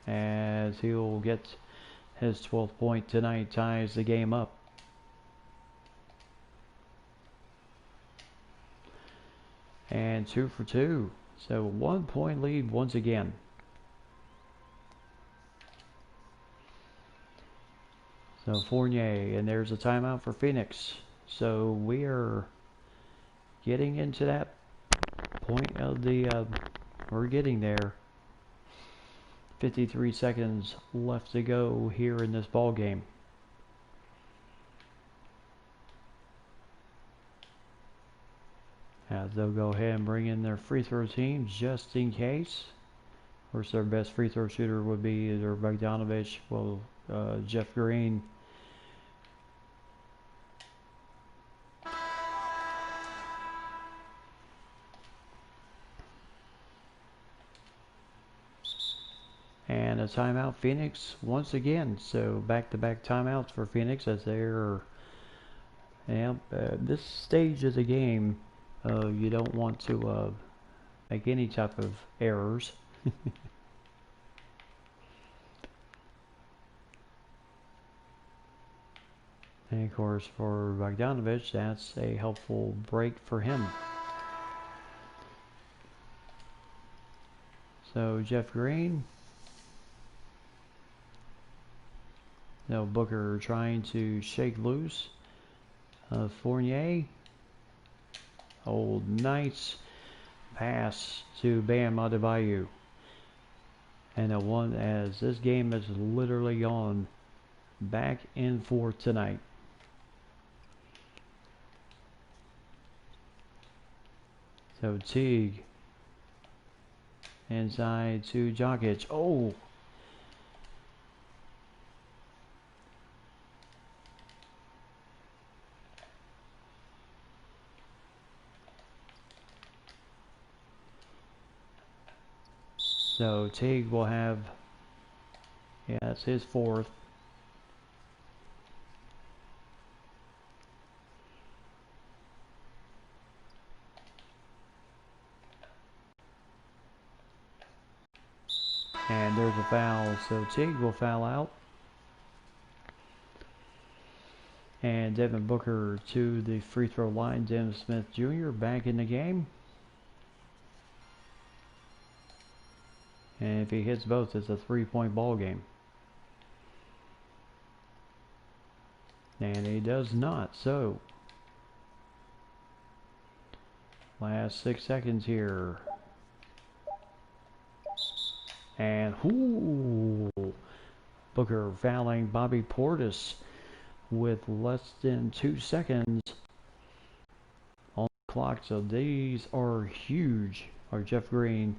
as he'll get his 12th point tonight, ties the game up. And 2 for 2, so 1 point lead once again. So Fournier, and there's a timeout for Phoenix. So we are getting into that point of the, we're getting there. 53 seconds left to go here in this ball game. They'll go ahead and bring in their free throw team just in case. Of course, their best free throw shooter would be either Bogdanovich, Jeff Green. And a timeout, Phoenix, once again. So back-to-back timeouts for Phoenix as they're, this stage of the game, you don't want to make any type of errors. And of course, for Bogdanovich, that's a helpful break for him. So Jeff Green. No, Booker trying to shake loose. Fournier. Nice pass to Bam Adebayo. And a one, as this game has literally gone back in for tonight. So Teague inside to Jokic. Oh! So Teague will have, yeah, that's his fourth. And there's a foul, so Teague will foul out. And Devin Booker to the free throw line. Dennis Smith Jr. back in the game. And if he hits both, it's a 3-point ball game. And he does not, so last 6 seconds here. And Booker fouling Bobby Portis with less than 2 seconds on the clock. So these are huge. Or Jeff Green.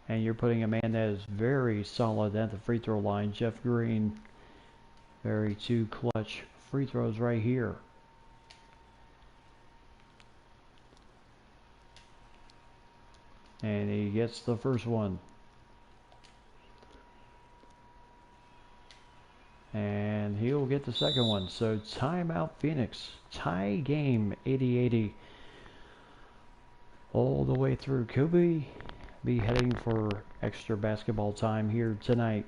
And you're putting a man that is very solid at the free throw line. Jeff Green, very two clutch free throws right here. And he gets the first one. And he'll get the second one. So timeout Phoenix. Tie game 80-80. All the way through. Kobe be heading for extra basketball time here tonight.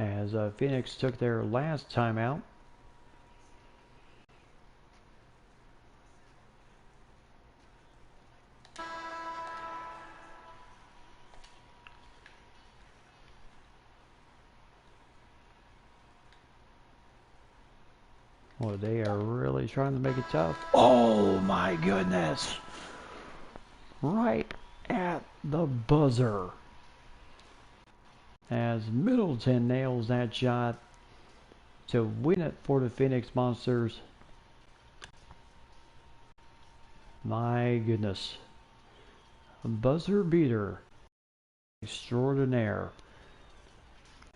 As Phoenix took their last timeout. Well, they are really trying to make it tough. Oh my goodness! Right at the buzzer. As Middleton nails that shot to win it for the Phoenix Monsters. My goodness. A buzzer beater extraordinaire.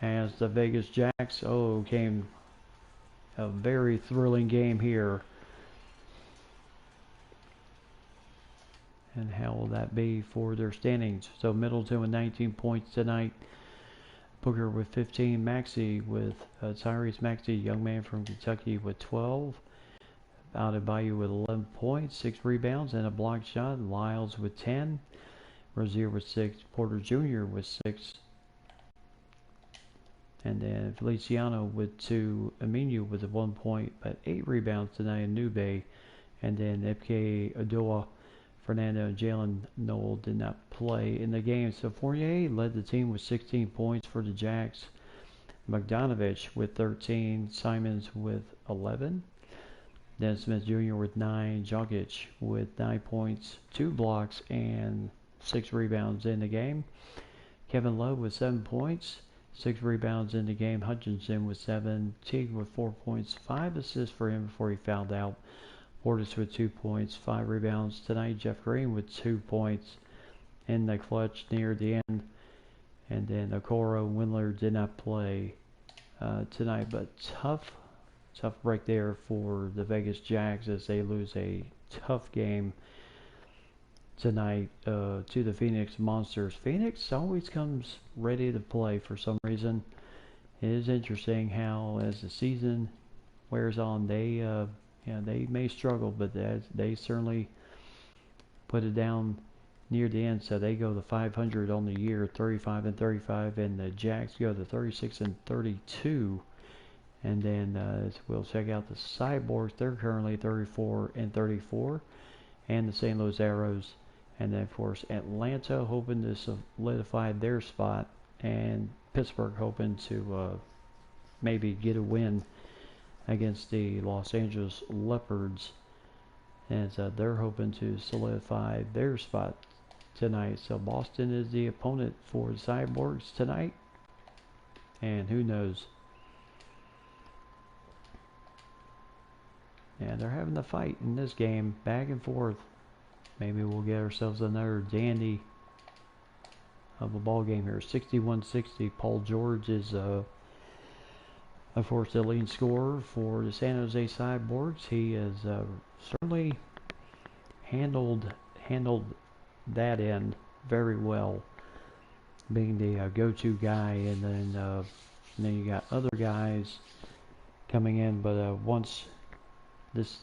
As the Vegas Jacks, came a very thrilling game here. And how will that be for their standings? So Middleton with 19 points tonight. Booker with 15. Maxey with Tyrese Maxey, young man from Kentucky, with 12. Adebayo with 11 points, 6 rebounds, and a block shot. Lyles with 10. Rozier with 6. Porter Jr. with 6. And then Feliciano with 2. Aminu with a 1 point, but 8 rebounds tonight in Nube. And then FK Adoa, Fernando, and Jalen Noel did not play in the game. So Fournier led the team with 16 points for the Jacks. Bogdanovich with 13. Simons with 11. Dennis Smith Jr. with 9. Jokic with 9 points, 2 blocks, and 6 rebounds in the game. Kevin Love with 7 points, 6 rebounds in the game. Hutchinson with 7. Teague with 4 points, 5 assists for him before he fouled out. Portis with 2 points, 5 rebounds tonight. Jeff Green with 2 points in the clutch near the end. And then Okoro Windler did not play tonight, but tough break there for the Vegas Jacks as they lose a tough game tonight to the Phoenix Monsters. Phoenix always comes ready to play for some reason. It is interesting how as the season wears on, they may struggle, but they certainly put it down near the end. So they go to 500 on the year, 35-35, and the Jacks go to 36-32. And then we'll check out the Cyborgs. They're currently 34-34, and the St. Louis Arrows. And then, of course, Atlanta hoping to solidify their spot, and Pittsburgh hoping to maybe get a win against the Los Angeles Leopards, as they're hoping to solidify their spot tonight. So Boston is the opponent for the Cyborgs tonight, and who knows? Yeah, they're having a fight in this game, back and forth. Maybe we'll get ourselves another dandy of a ball game here. 61-60. Paul George is, of course, the leading scorer for the San Jose Cyborgs. He has certainly handled that end very well, being the go-to guy, and then you got other guys coming in. But once this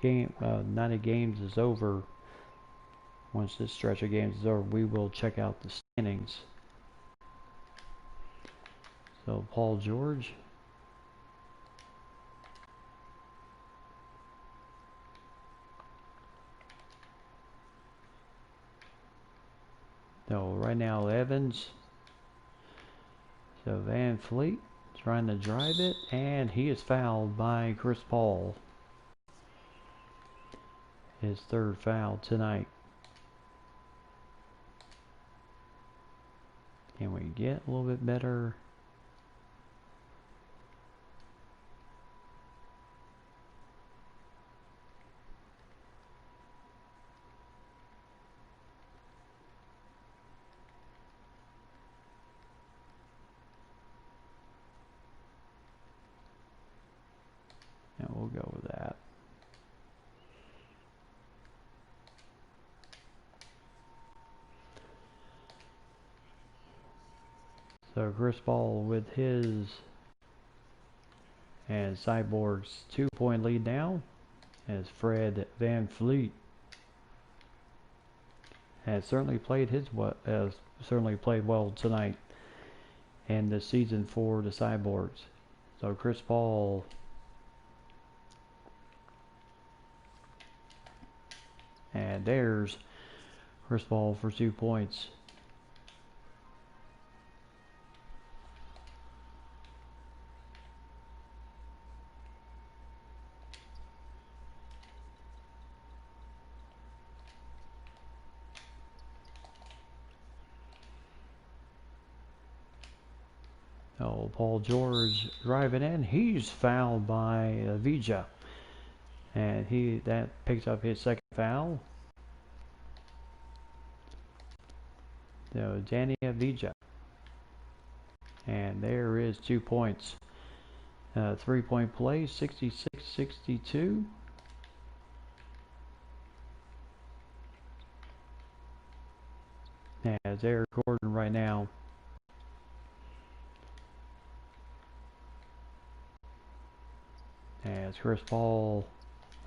game, night of games is over, once this stretch of games is over, we will check out the standings. So Paul George. So right now Evans. So Van Fleet trying to drive it, and he is fouled by Chris Paul. His third foul tonight. Can we get a little bit better? Yeah, we'll go with that. So Chris Paul with his and Cyborg's 2-point lead now, as Fred Van Fleet has certainly played well tonight and this season for the Cyborgs. So Chris Paul and there's Chris Paul for 2 points. Oh, Paul George driving in. He's fouled by Vija, and that picks up his second foul. So Danny Vija, and there is 2 points. 3-point play, 66-62. As Eric Gordon right now. As Chris Paul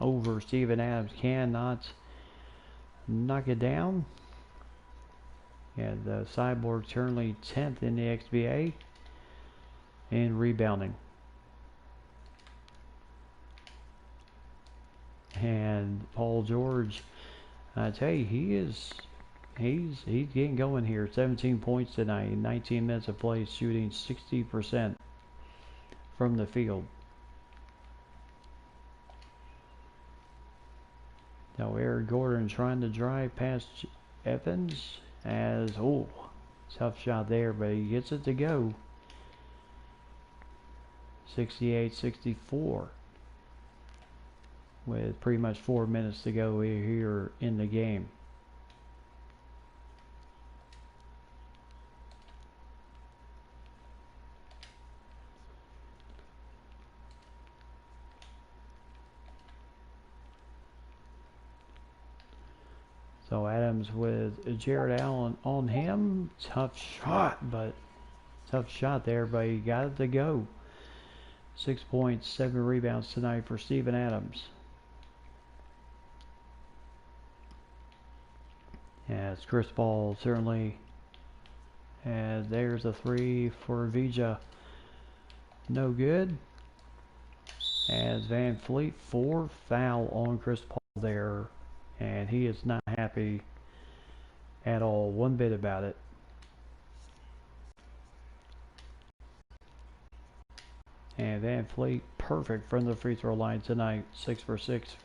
over Steven Adams cannot knock it down. And the Cyborgs currently 10th in the eXba in rebounding. And Paul George, I tell you, he's getting going here. 17 points tonight, 19 minutes of play, shooting 60% from the field. Now Eric Gordon trying to drive past Evans, as tough shot there, but he gets it to go. 68-64 with pretty much 4 minutes to go here in the game. So Adams with Jared Allen on him. Tough shot there, but he got it to go. 6 points, 7 rebounds tonight for Steven Adams. As Chris Paul certainly, and there's a 3 for Vija. No good. As Van Fleet, 4 foul on Chris Paul there. And he is not happy at all, one bit about it. And Van Fleet, perfect from the free throw line tonight, 6 for 6.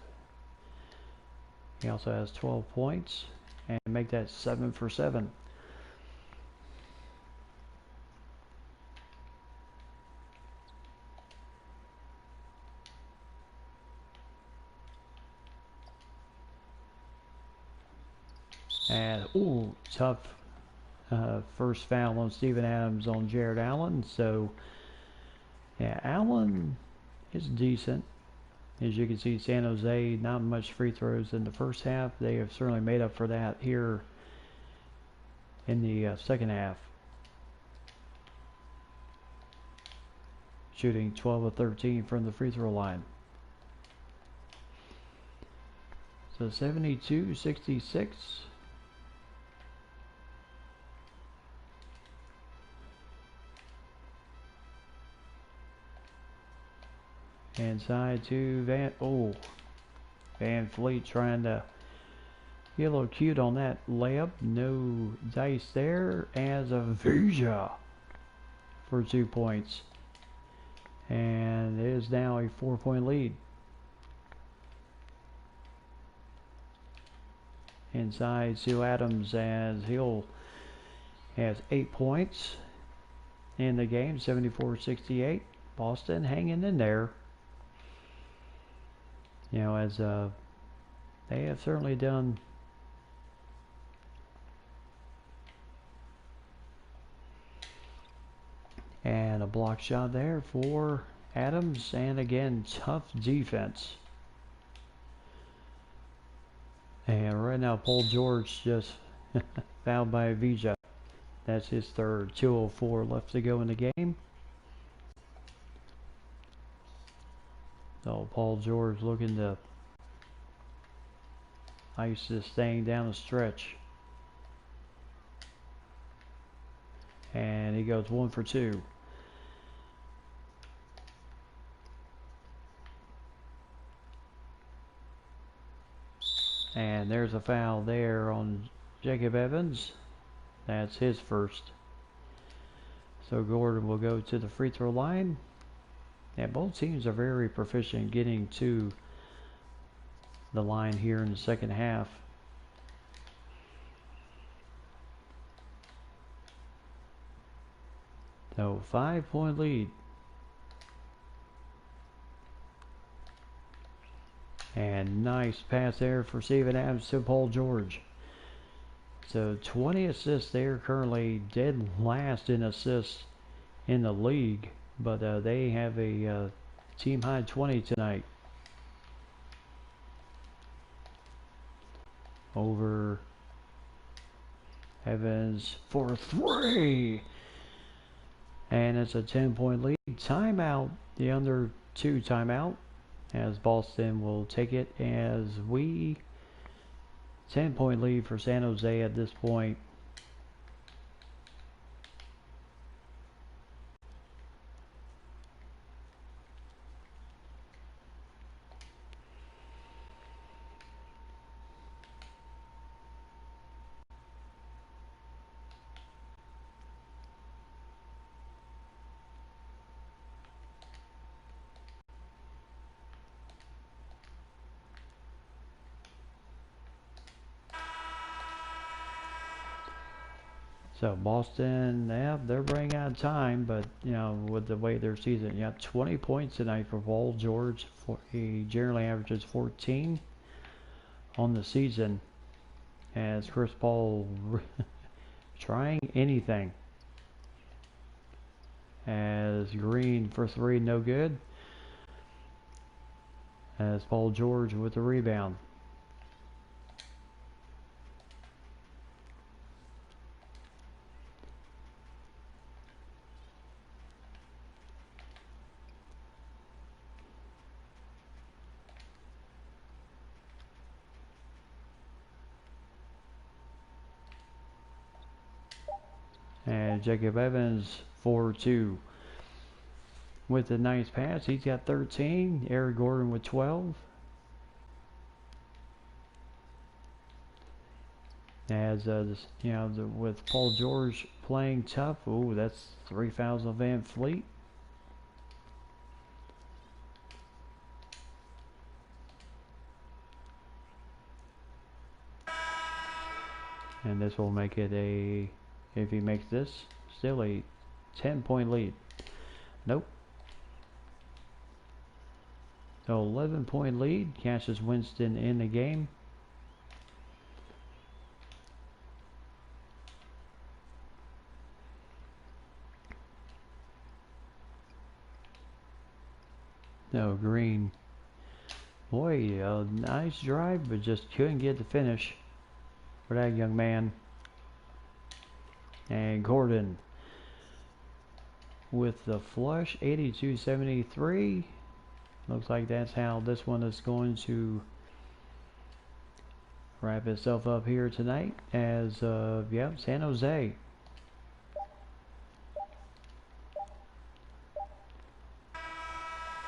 He also has 12 points and make that 7 for 7. And, ooh, tough first foul on Steven Adams on Jared Allen. So, yeah, Allen is decent. As you can see, San Jose, not much free throws in the first half. They have certainly made up for that here in the second half. Shooting 12 of 13 from the free throw line. So 72-66. Inside to Van Fleet trying to get a little cute on that layup. No dice there as a Vija for 2 points. And it is now a 4-point lead. Inside to Adams as Hill has 8 points in the game, 74-68. Boston hanging in there. You know, as they have certainly done and a block shot there for Adams, and again tough defense. And right now Paul George just fouled by Vija. That's his third. 2:04 left to go in the game. So Paul George looking to ice this thing down the stretch. And he goes 1 for 2. And there's a foul there on Jacob Evans. That's his first. So Gordon will go to the free throw line. And both teams are very proficient getting to the line here in the second half. So 5-point lead. And nice pass there for Steven Adams to Paul George. So 20 assists there, currently dead last in assists in the league. But they have a team high 20 tonight. Over Evans for 3. And it's a 10-point lead. Timeout, the under 2 timeout, as Boston will take it as 10-point lead for San Jose at this point. So Boston, yeah, they're running out of time, but you know, with the way their season, 20 points tonight for Paul George. He generally averages 14 on the season, as Chris Paul trying anything. As Green for 3, no good. As Paul George with the rebound. And Jacob Evans for 2 with a nice pass. He's got 13. Eric Gordon with 12. As with Paul George playing tough. Ooh, that's 3 fouls on Van Fleet. And this will make it a, if he makes this, still a 10-point lead. Nope. So 11-point lead, catches Winston in the game. No, Green. Boy, a nice drive, but just couldn't get the finish for that young man. And Gordon with the flush, 82-73. Looks like that's how this one is going to wrap itself up here tonight. As San Jose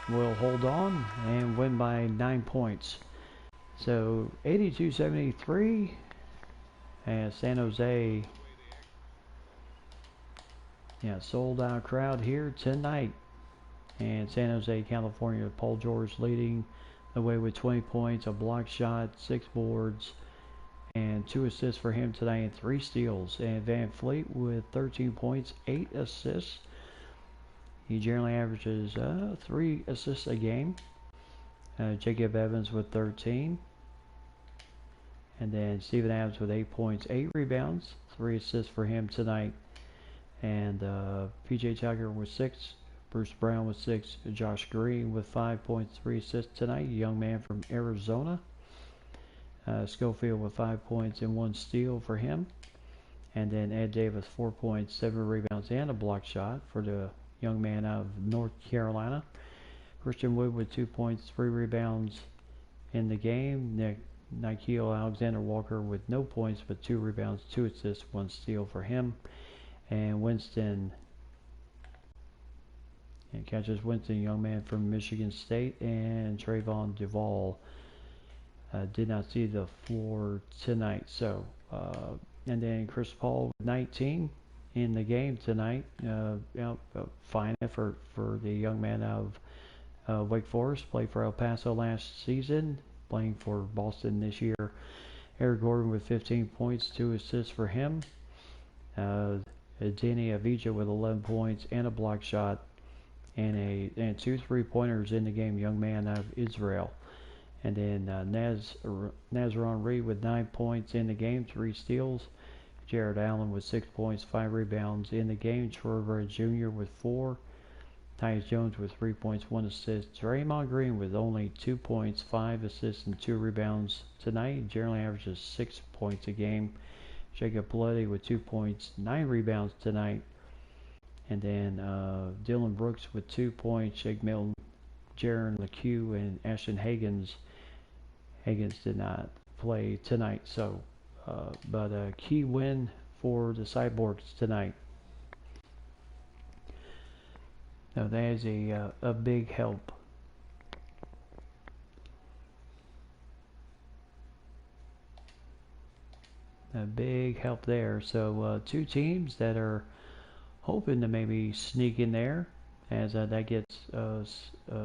will hold on and win by 9 points. So 82-73, and San Jose, sold out crowd here tonight. And San Jose, California, Paul George leading the way with 20 points, a block shot, 6 boards, and 2 assists for him tonight, and 3 steals. And Van Fleet with 13 points, 8 assists. He generally averages 3 assists a game. Jacob Evans with 13. And then Steven Adams with 8 points, 8 rebounds, 3 assists for him tonight. And PJ Tucker with 6. Bruce Brown with 6. Josh Green with 5 points, 3 assists tonight. Young man from Arizona. Schofield with 5 points and 1 steal for him. And then Ed Davis, 4 points, 7 rebounds, and a block shot for the young man out of North Carolina. Christian Wood with 2 points, 3 rebounds in the game. Nikhil Alexander-Walker with no points but 2 rebounds, 2 assists, 1 steal for him. And Winston, catches Winston, young man from Michigan State. And Trayvon Duvall did not see the floor tonight. So, and then Chris Paul with 19 in the game tonight. Fine effort for the young man out of Wake Forest. Played for El Paso last season, playing for Boston this year. Eric Gordon with 15 points, 2 assists for him. Danny Avdija with 11 points and a block shot, and 2 3-pointers in the game, young man out of Israel. And then Nazron Reed with 9 points in the game, 3 steals. Jared Allen with 6 points, 5 rebounds in the game. Troy Red Jr. with 4. Tyus Jones with 3 points, 1 assist. Draymond Green with only 2 points, 5 assists, and 2 rebounds tonight. Generally averages 6 points a game. Jacob Paletti with 2 points, 9 rebounds tonight. And then Dylan Brooks with 2 points. Shake Milton, Jaron LeCue, and Ashton Higgins. Higgins did not play tonight, so but a key win for the Cyborgs tonight. Now that is a big help. A big help there. So 2 teams that are hoping to maybe sneak in there, as that gets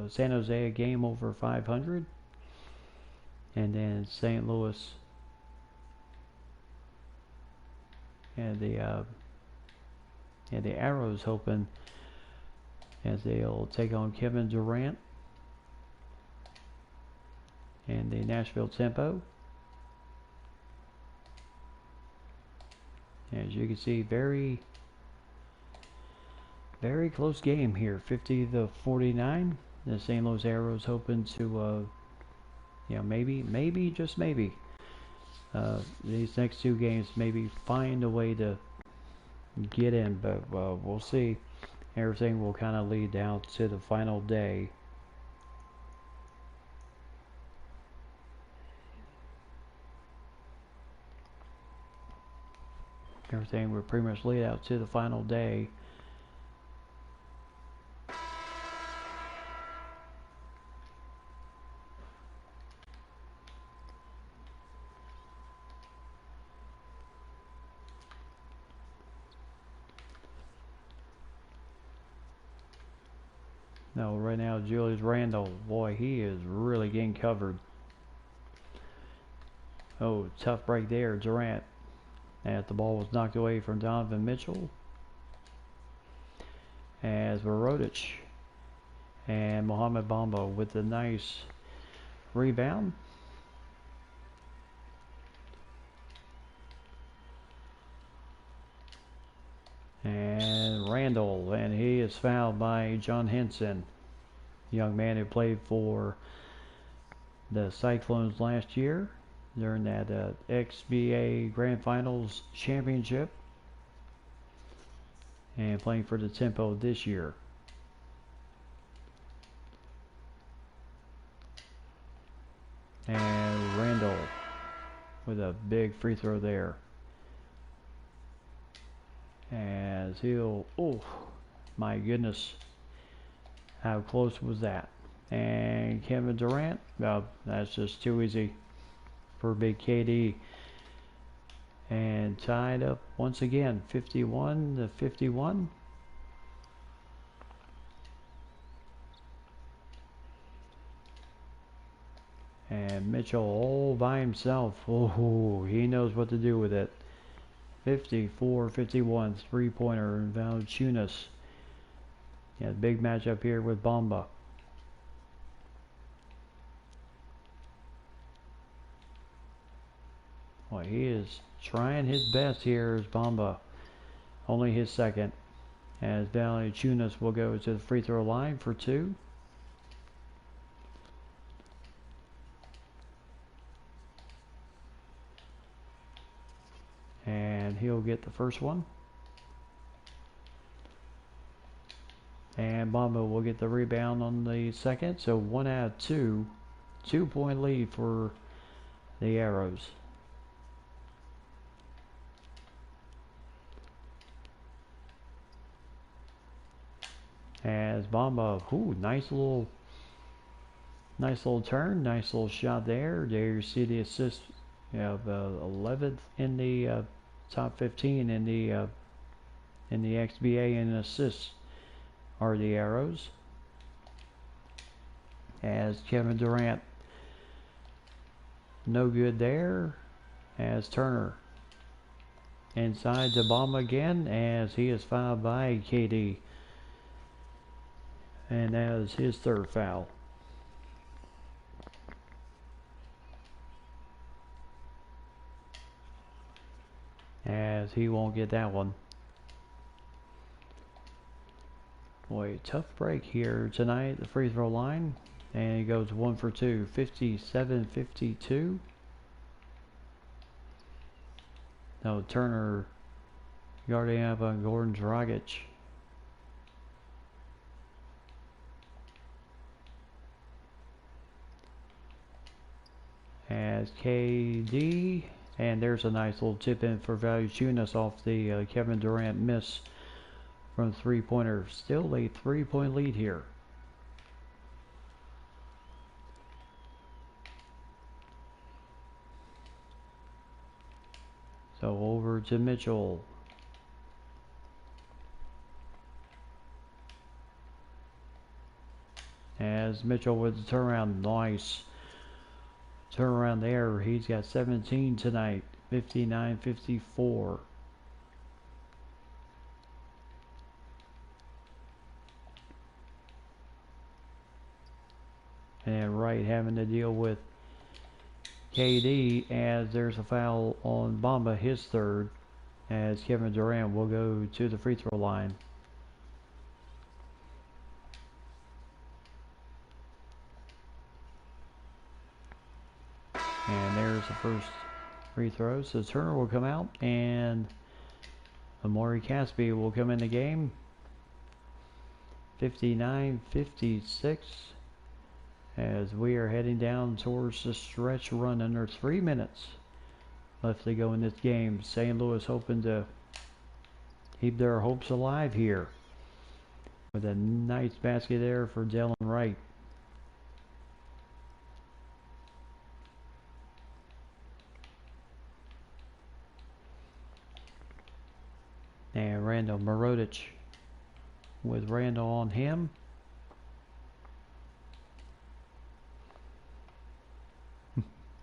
San Jose a game over 500, and then St. Louis and the Arrows hoping, as they'll take on Kevin Durant and the Nashville Tempo. As you can see, very close game here, 50-49. The St. Louis Arrows hoping to, maybe, just maybe, these next 2 games maybe find a way to get in, but we'll see. Everything will kind of lead down to the final day. Everything will pretty much lead out to the final day. No, right now Julius Randle, boy, he is really getting covered. Oh, tough break there, Durant. As the ball was knocked away from Donovan Mitchell. As Marodich and Mohamed Bamba with a nice rebound. And Randall, and he is fouled by John Henson, young man who played for the Cyclones last year during that eXba Grand Finals Championship, and playing for the Tempo this year. And Randall with a big free throw there. As he'll, oh my goodness, how close was that? And Kevin Durant, well, that's just too easy for big KD. And tied up once again, 51-51. And Mitchell all by himself. Oh, he knows what to do with it. 54-51, three-pointer, and Valanciunas. Yeah, big matchup here with Bamba. Well, he is trying his best here as Bamba. Only his second. As Valanciunas will go to the free throw line for two. And he'll get the first one. And Bamba will get the rebound on the second. So 1 out of 2. 2-point lead for the Arrows. As Bamba, ooh, nice little turn, nice little shot there. There you see the assist. You have 11th in the top 15 in the XBA in assists are the Arrows. As Kevin Durant, no good there. As Turner inside to Bamba again, as he is fouled by KD. And that is his third foul. As he won't get that one. Boy, tough break here tonight, the free throw line. And he goes 1 for 2, 57-52. No, Turner guarding up on Goran Dragic. As KD, and there's a nice little tip in for Valanciunas off the Kevin Durant miss from three-pointer. Still a 3-point lead here. So over to Mitchell. As Mitchell with the turnaround, nice turnaround there. He's got 17 tonight, 59-54. And Wright having to deal with KD as there's a foul on Bamba, his third, as Kevin Durant will go to the free throw line. And there's the first free throw. So Turner will come out and Amari Caspi will come in the game. 59-56 as we are heading down towards the stretch run under 3 minutes left to go in this game. St. Louis hoping to keep their hopes alive here with a nice basket there for Delon Wright. And Randall Marodich with Randall on him.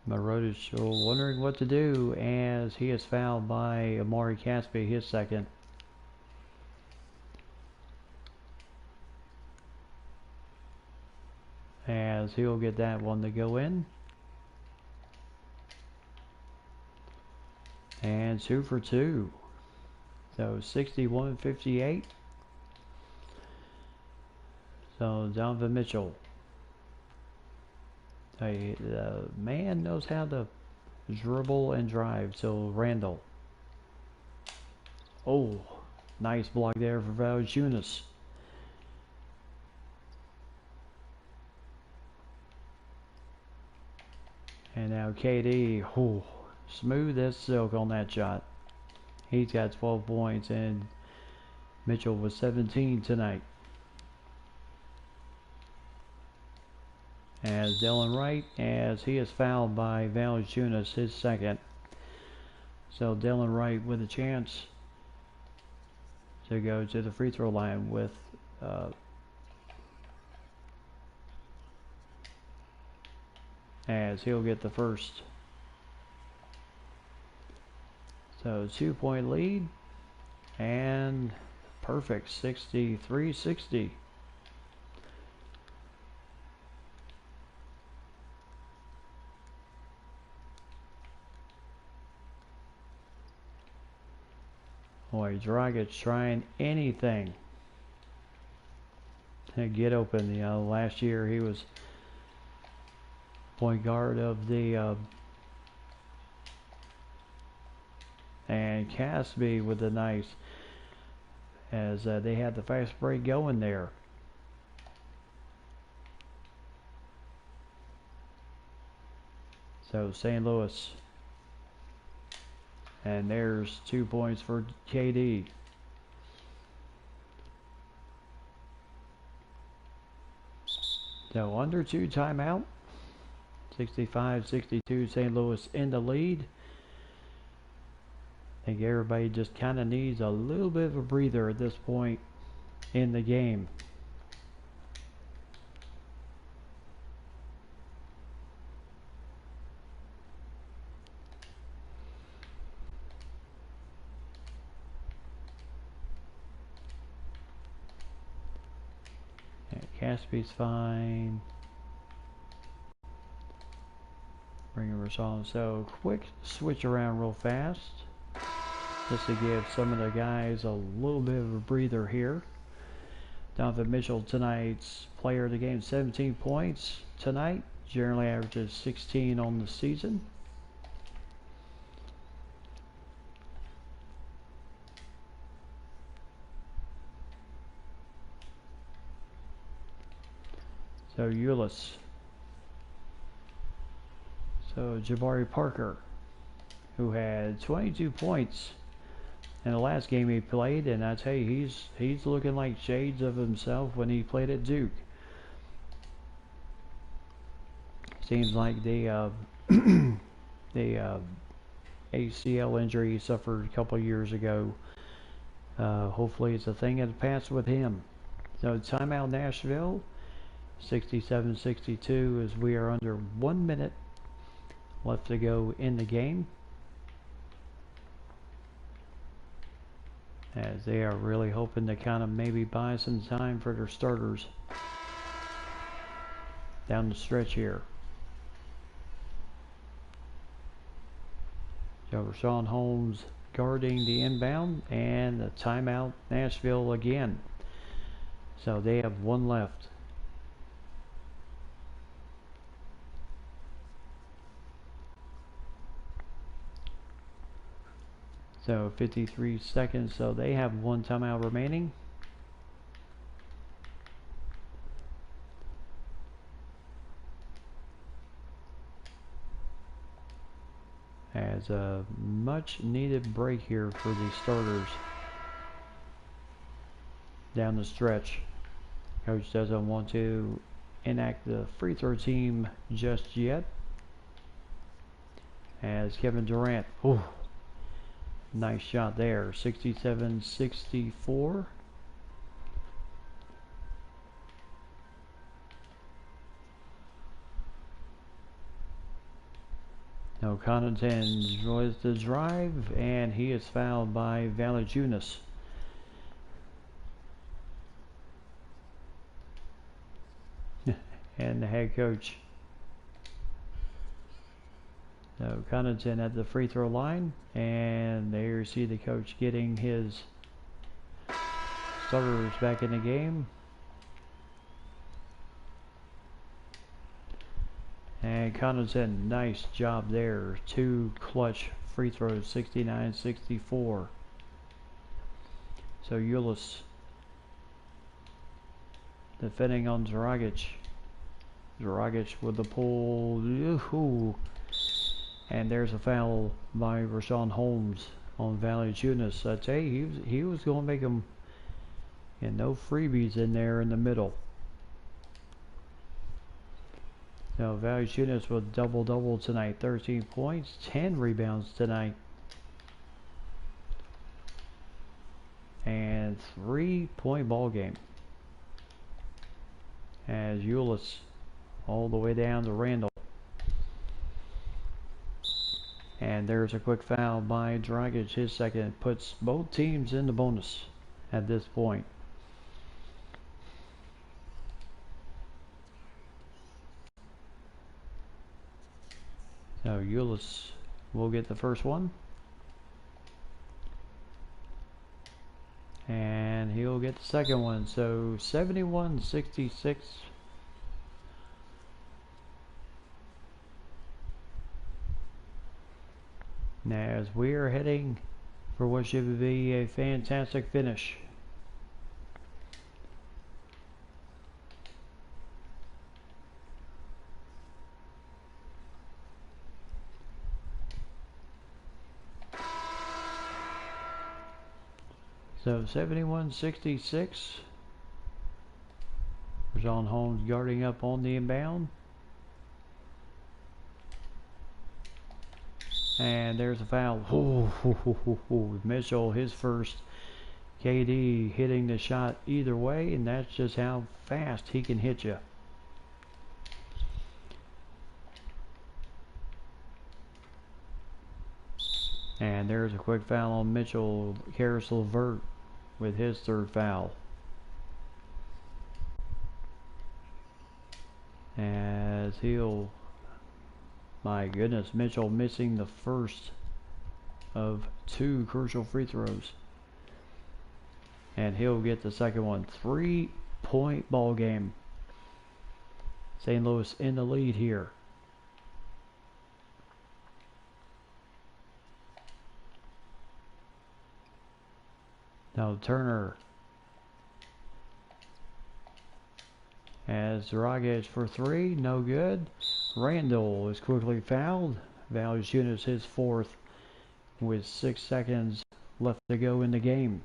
Marodich wondering what to do as he is fouled by Amari Caspi, his second. As he'll get that one to go in. And 2 for 2. So 61-58. So Donovan Mitchell. The man knows how to dribble and drive. So Randall. Oh, nice block there for Valanciunas. And now KD. Oh, smooth as silk on that shot. He's got 12 points and Mitchell was 17 tonight. As Dylan Wright, as he is fouled by Valanciunas, his second. So Dylan Wright with a chance to go to the free throw line with as he'll get the first. So 2-point lead and perfect 63-60. Boy, Dragic trying anything to get open. You know, last year he was point guard of the and Caspi with the nice as they had the fast break going there. So St. Louis. And there's 2 points for KD. So under 2 timeout. 65-62, St. Louis in the lead. I think everybody just kind of needs a little bit of a breather at this point in the game. Caspi's fine. Bring it on. So quick switch around real fast, just to give some of the guys a little bit of a breather here. Donovan Mitchell, tonight's player of the game, 17 points tonight. Generally averages 16 on the season. So Ulis. So Jabari Parker, who had 22 points in the last game he played, and I tell you, he's looking like shades of himself when he played at Duke. Seems like the the ACL injury he suffered a couple years ago. Hopefully it's a thing of the past with him. So timeout Nashville, 67-62 as we are under 1 minute left to go in the game. As they are really hoping to kind of maybe buy some time for their starters down the stretch here. So Rashawn Holmes guarding the inbound, and the timeout Nashville again. So they have 1 left. So 53 seconds, so they have 1 timeout remaining. As a much needed break here for the starters down the stretch. Coach doesn't want to enact the free throw team just yet. As Kevin Durant, oh, nice shot there, 67-64. Now Connaughton enjoys the drive, and he is fouled by Valanciunas. And the head coach. So Connaughton at the free throw line, and there you see the coach getting his starters back in the game. And Connaughton, nice job there. 2 clutch free throws, 69-64. So Ulis defending on Dragic. Dragic with the pull. Ooh. And there's a foul by Rashawn Holmes on Valanciunas. I tell you, he was going to make him, and no freebies in there in the middle. Now Valanciunas with double-double tonight. 13 points, 10 rebounds tonight. And 3-point ball game. As Ulis all the way down to Randall. And there's a quick foul by Dragic. His second puts both teams in the bonus at this point. So Ulis will get the first one. And he'll get the second one. So 71-66. Now as we are heading for what should be a fantastic finish. So 71-66. Rashawn Holmes guarding up on the inbound. And there's a foul. Mitchell, his first. KD hitting the shot either way, and that's just how fast he can hit you. And there's a quick foul on Mitchell. Karis LeVert with his third foul. As he'll, my goodness, Mitchell missing the first of 2 crucial free throws. And he'll get the second one. 3-point ball game. St. Louis in the lead here. Now Turner has Dragic for 3, no good. Randall is quickly fouled. Valanciunas his fourth with 6 seconds left to go in the game.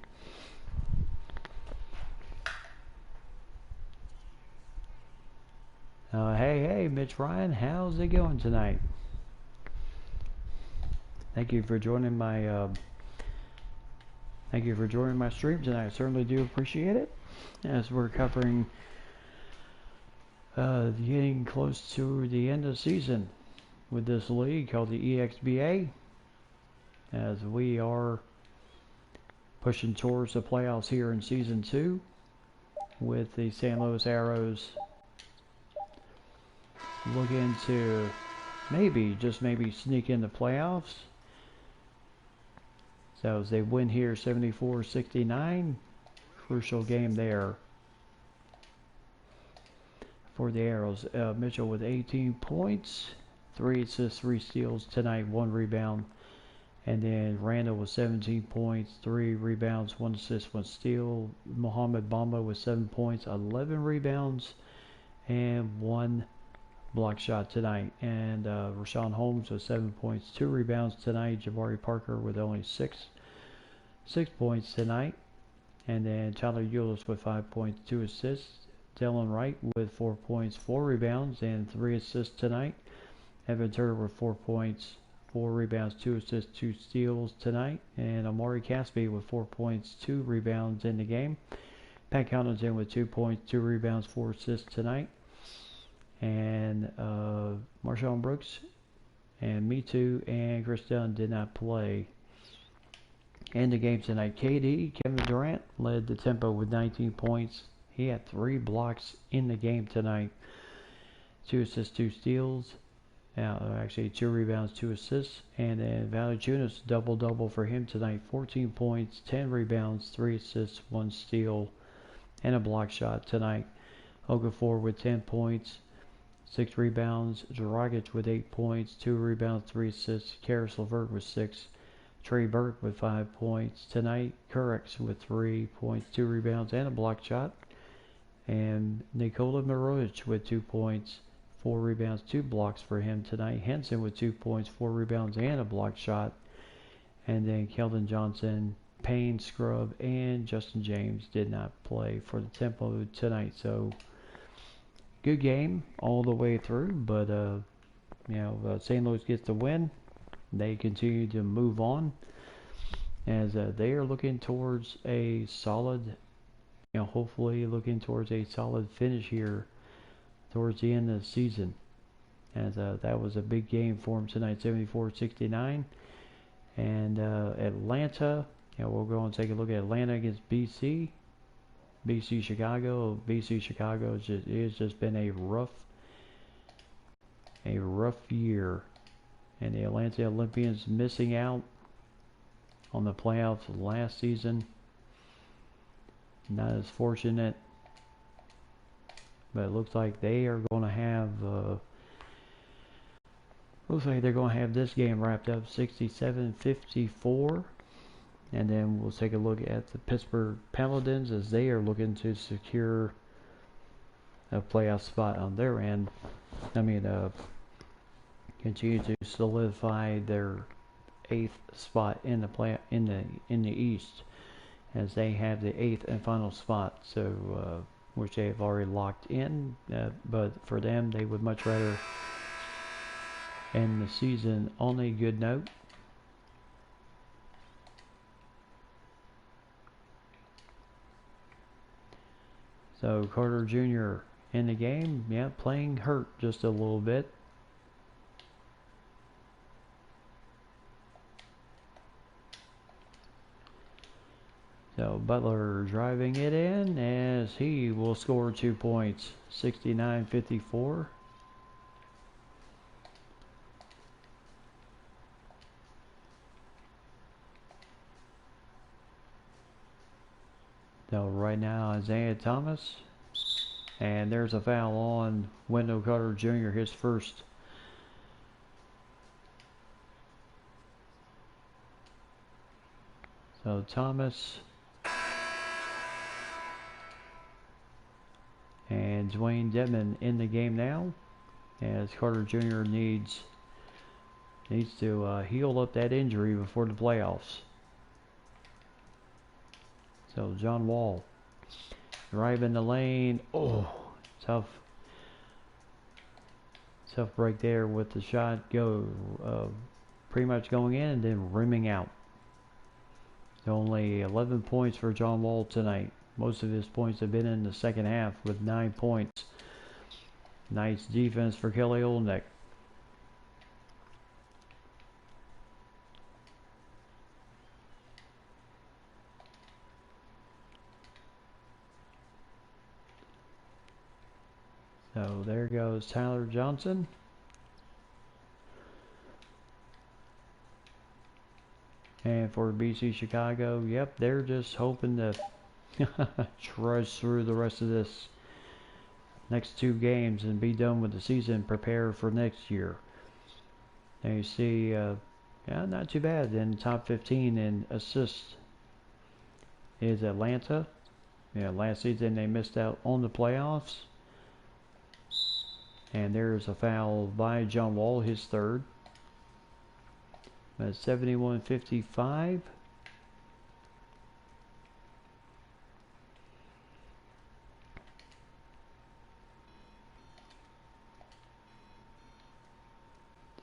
Hey, Mitch Ryan, how's it going tonight? Thank you for joining my stream tonight. I certainly do appreciate it, as we're covering getting close to the end of the season with this league called the eXba, as we are pushing towards the playoffs here in season 2 with the St. Louis Arrows looking to just maybe sneak in the playoffs. So as they win here 74-69, crucial game there for the Arrows. Mitchell with 18 points, 3 assists, 3 steals tonight, 1 rebound. And then Randall with 17 points, 3 rebounds, 1 assist, 1 steal. Mohamed Bamba with 7 points, 11 rebounds, and 1 block shot tonight. And Rashawn Holmes with 7 points, 2 rebounds tonight. Jabari Parker with only 6 points tonight. And then Tyler Ulis with 5 points, 2 assists. Dylan Wright with 4 points, 4 rebounds, and 3 assists tonight. Evan Turner with 4 points, 4 rebounds, 2 assists, 2 steals tonight. And Amari Caspi with 4 points, 2 rebounds in the game. Pat Connaughton with 2 points, 2 rebounds, 4 assists tonight. And Marshawn Brooks And Me Too and Chris Dunn did not play in the game tonight. KD, Kevin Durant, led the tempo with 19 points. He had 3 blocks in the game tonight. 2 assists, 2 steals. Actually 2 rebounds, 2 assists. And then Valanciunas, double-double for him tonight. 14 points, 10 rebounds, 3 assists, 1 steal, and a block shot tonight. Okafor with 10 points, 6 rebounds. Dragic with 8 points, 2 rebounds, 3 assists. Karis LeVert with 6. Trey Burke with 5 points tonight. Kurex with 3 points, 2 rebounds, and a block shot. And Nikola Mirotic with 2 points, 4 rebounds, 2 blocks for him tonight. Henson with 2 points, 4 rebounds, and a block shot. And then Keldon Johnson, Payne, Scrub, and Justin James did not play for the tempo tonight. So good game all the way through, but St. Louis gets the win. They continue to move on as they are looking towards a solid, hopefully looking towards a solid finish here towards the end of the season. As that was a big game for them tonight, 74-69. And Atlanta, we'll go and take a look at Atlanta against BC. BC Chicago. BC Chicago has just been a rough year. And the Atlanta Olympians missing out on the playoffs last season. Not as fortunate. But it looks like they are going to have this game wrapped up 67-54. And then we'll take a look at the Pittsburgh Paladins as they are looking to secure a playoff spot on their end. Continue to solidify their 8th spot in the East, as they have the 8th and final spot, so which they have already locked in. But for them, they would much rather end the season on a good note. So Carter Jr. in the game, playing hurt just a little bit. So Butler driving it in as he will score 2 points, 69-54. So right now Isaiah Thomas, and there's a foul on Wendell Carter Jr., his first. So Thomas and Dwayne Dedman in the game now, as Carter Jr. needs to heal up that injury before the playoffs. So John Wall driving the lane. Oh, tough break there with the shot pretty much going in and then rimming out. Only 11 points for John Wall tonight. Most of his points have been in the second half with 9 points. Nice defense for Kelly Olynyk. So there goes Tyler Johnson. And for BC Chicago, they're just hoping to trudge through the rest of this next 2 games and be done with the season, prepare for next year. And you see, not too bad. In the top 15 in assists is Atlanta. Last season they missed out on the playoffs. And there's a foul by John Wall, his third. That's 71-55.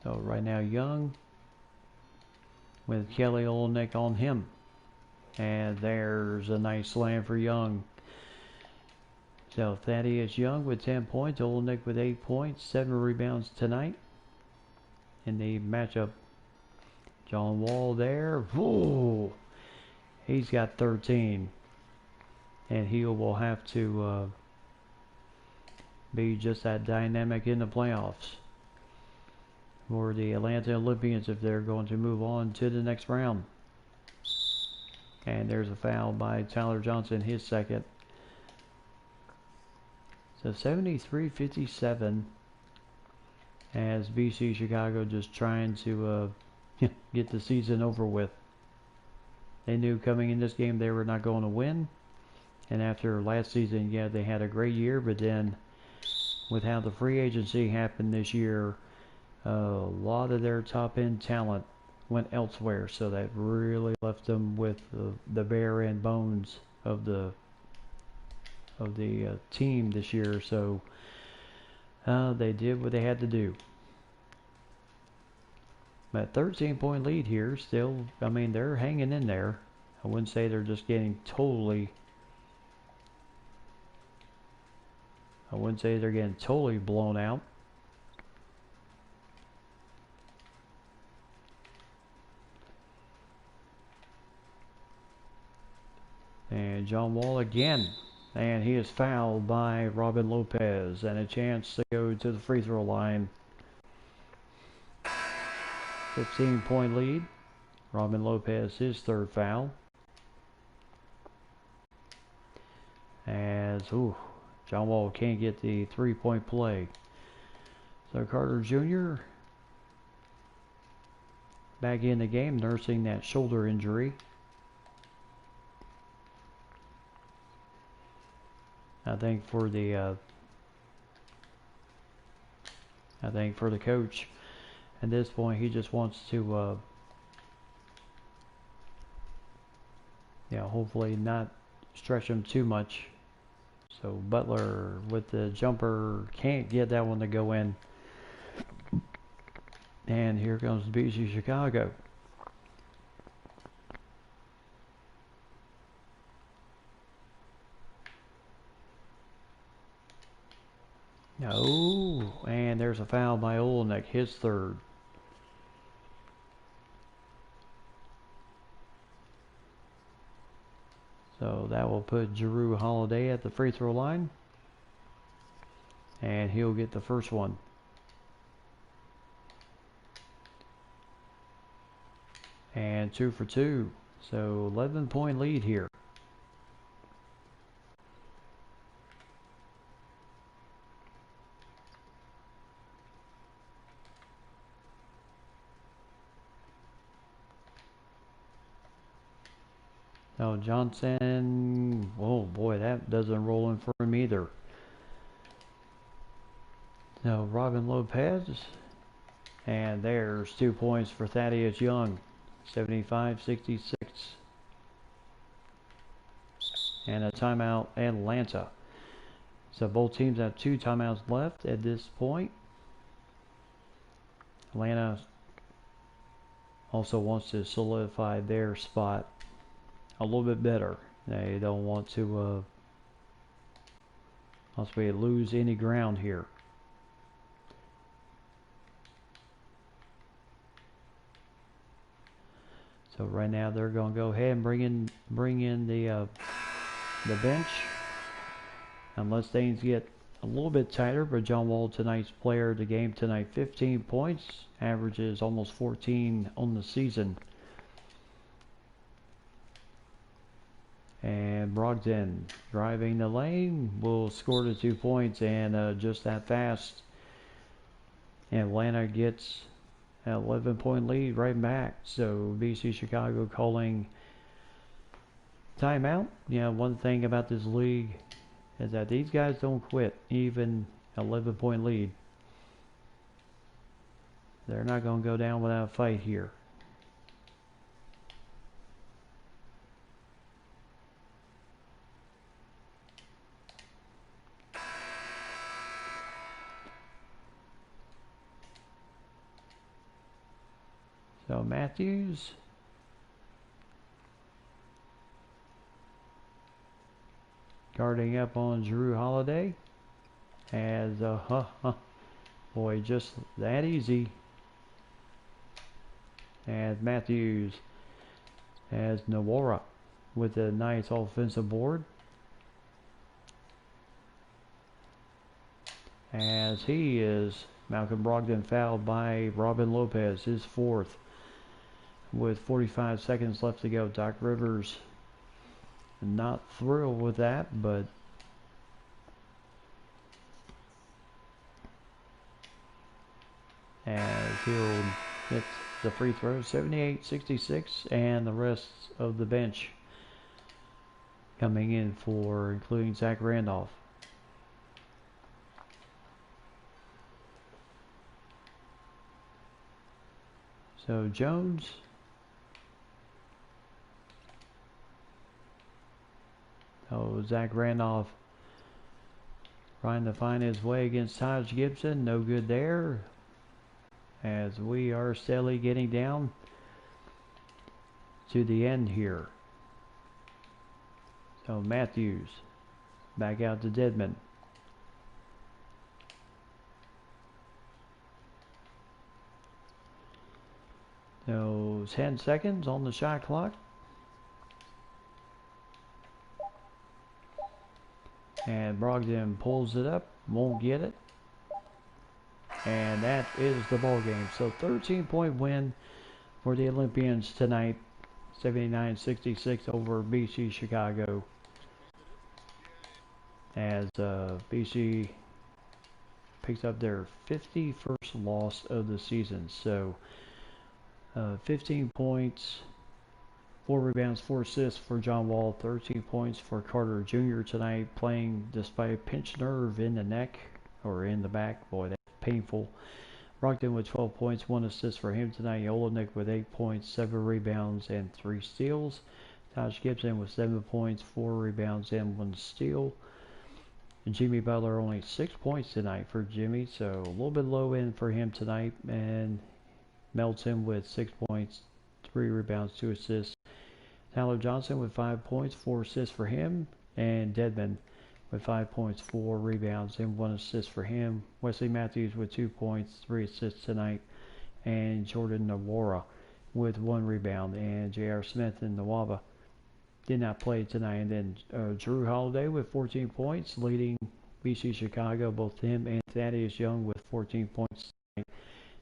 So right now Young with Kelly Olynyk on him. And there's a nice slam for Young. So Thaddeus Young with 10 points, Olynyk with 8 points, 7 rebounds tonight. in the matchup. John Wall there. Ooh, he's got 13. And he will have to be just that dynamic in the playoffs for the Atlanta Olympians if they're going to move on to the next round. And there's a foul by Tyler Johnson, his second. So 73-57 as BC Chicago just trying to get the season over with. They knew coming in this game they were not going to win. And after last season, yeah, they had a great year, but then with how the free agency happened this year, a lot of their top-end talent went elsewhere, so that really left them with the bare and bones of the team this year. So they did what they had to do. But 13-point lead here, still, I mean, they're hanging in there. I wouldn't say they're just getting totally. I wouldn't say they're getting totally blown out. And John Wall again. And he is fouled by Robin Lopez. And a chance to go to the free throw line. 15-point lead. Robin Lopez, his third foul. As, John Wall can't get the three-point play. So Carter Jr. back in the game, nursing that shoulder injury. I think for the coach at this point, he just wants to hopefully not stretch him too much. So Butler with the jumper can't get that one to go in. And here comes BC Chicago. No, and there's a foul by Olenek, his third. So that will put Jrue Holiday at the free throw line. And he'll get the first one. And 2 for 2. So 11-point lead here. Now Johnson, oh boy, that doesn't roll in for him either. Now Robin Lopez, and there's 2 points for Thaddeus Young, 75-66. And a timeout, Atlanta. So both teams have 2 timeouts left at this point. Atlanta also wants to solidify their spot a little bit better. They don't want to possibly lose any ground here. So right now they're going to go ahead and bring in the bench, unless things get a little bit tighter. But John Wall, tonight's player of the game tonight, 15 points, averages almost 14 on the season. And Brogdon driving the lane will score the 2 points, and just that fast, Atlanta gets an 11-point lead right back. So BC Chicago calling timeout. One thing about this league is that these guys don't quit, even 11-point lead. They're not going to go down without a fight here. So Matthews. Guarding up on Jrue Holiday. As, boy, just that easy. as Matthews has Nawara with a nice offensive board. As he is Malcolm Brogdon fouled by Robin Lopez, his fourth. With 45 seconds left to go, Doc Rivers not thrilled with that, but as he'll hit the free throw, 78-66, and the rest of the bench coming in for, including Zach Randolph. So Jones, Zach Randolph trying to find his way against Taj Gibson, no good there. As we are steadily getting down to the end here. So Matthews back out to Dedmon. So 10 seconds on the shot clock. And Brogdon pulls it up, won't get it. And that is the ball game. So 13-point win for the Olympians tonight. 79-66 over BC Chicago. As BC picks up their 51st loss of the season. So 15 points, 4 rebounds, 4 assists for John Wall, 13 points for Carter Jr. tonight, playing despite a pinched nerve in the neck or in the back. Boy, that's painful. Brogdon with 12 points, 1 assist for him tonight. Olenek with 8 points, 7 rebounds, and 3 steals. Taj Gibson with 7 points, 4 rebounds, and 1 steal. And Jimmy Butler only 6 points tonight for Jimmy, so a little bit low end for him tonight. And Melton with 6 points, 3 rebounds, 2 assists. Tyler Johnson with 5 points, 4 assists for him. And Dedmon with 5 points, 4 rebounds, and 1 assist for him. Wesley Matthews with 2 points, 3 assists tonight. And Jordan Nawara with 1 rebound. And J.R. Smith and Nawaba did not play tonight. And then Drew Holiday with 14 points, leading BC Chicago, both him and Thaddeus Young with 14 points tonight.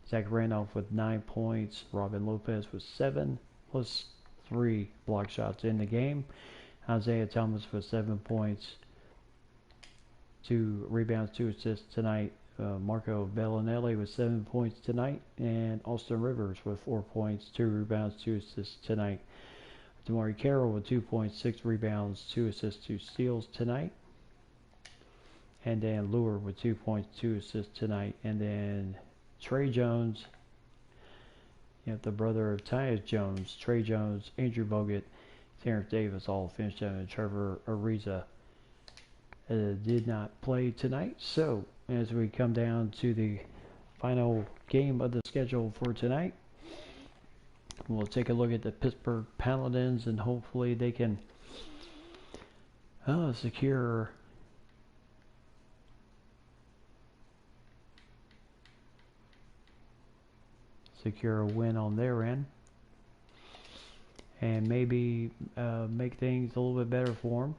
Zach Randolph with 9 points, Robin Lopez with 7, plus 3 block shots in the game. Isaiah Thomas with 7 points, 2 rebounds, 2 assists tonight. Marco Bellinelli with 7 points tonight. And Austin Rivers with 4 points, 2 rebounds, 2 assists tonight. Damari Carroll with 2 points, 6 rebounds, 2 assists, 2 steals tonight. And then Lure with 2 points, 2 assists tonight. And then Trey Jones, the brother of Tyus Jones, Trey Jones, Andrew Bogut, Terrence Davis all finished out, and Trevor Ariza did not play tonight. So as we come down to the final game of the schedule for tonight, we'll take a look at the Pittsburgh Paladins, and hopefully they can secure a win on their end, and maybe make things a little bit better for them,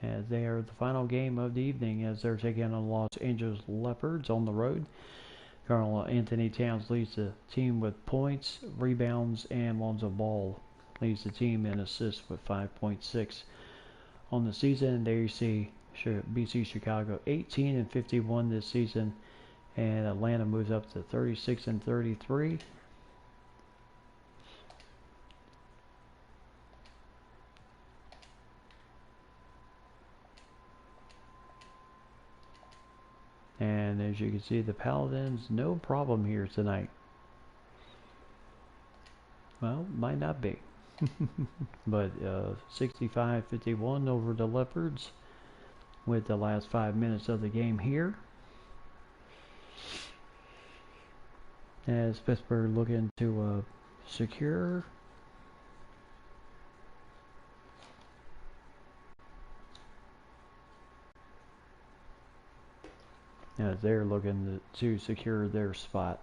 as they are the final game of the evening, as they're taking on the Los Angeles Leopards on the road. Colonel Anthony Towns leads the team with points, rebounds, and Lonzo Ball leads the team in assists with 5.6 on the season. There you see BC Chicago 18-51 this season, and Atlanta moves up to 36-33. And as you can see, the Paladins, no problem here tonight. Well, might not be. But 65-51 over the Leopards with the last 5 minutes of the game here. As Pittsburgh looking to secure. As they're looking to secure their spot.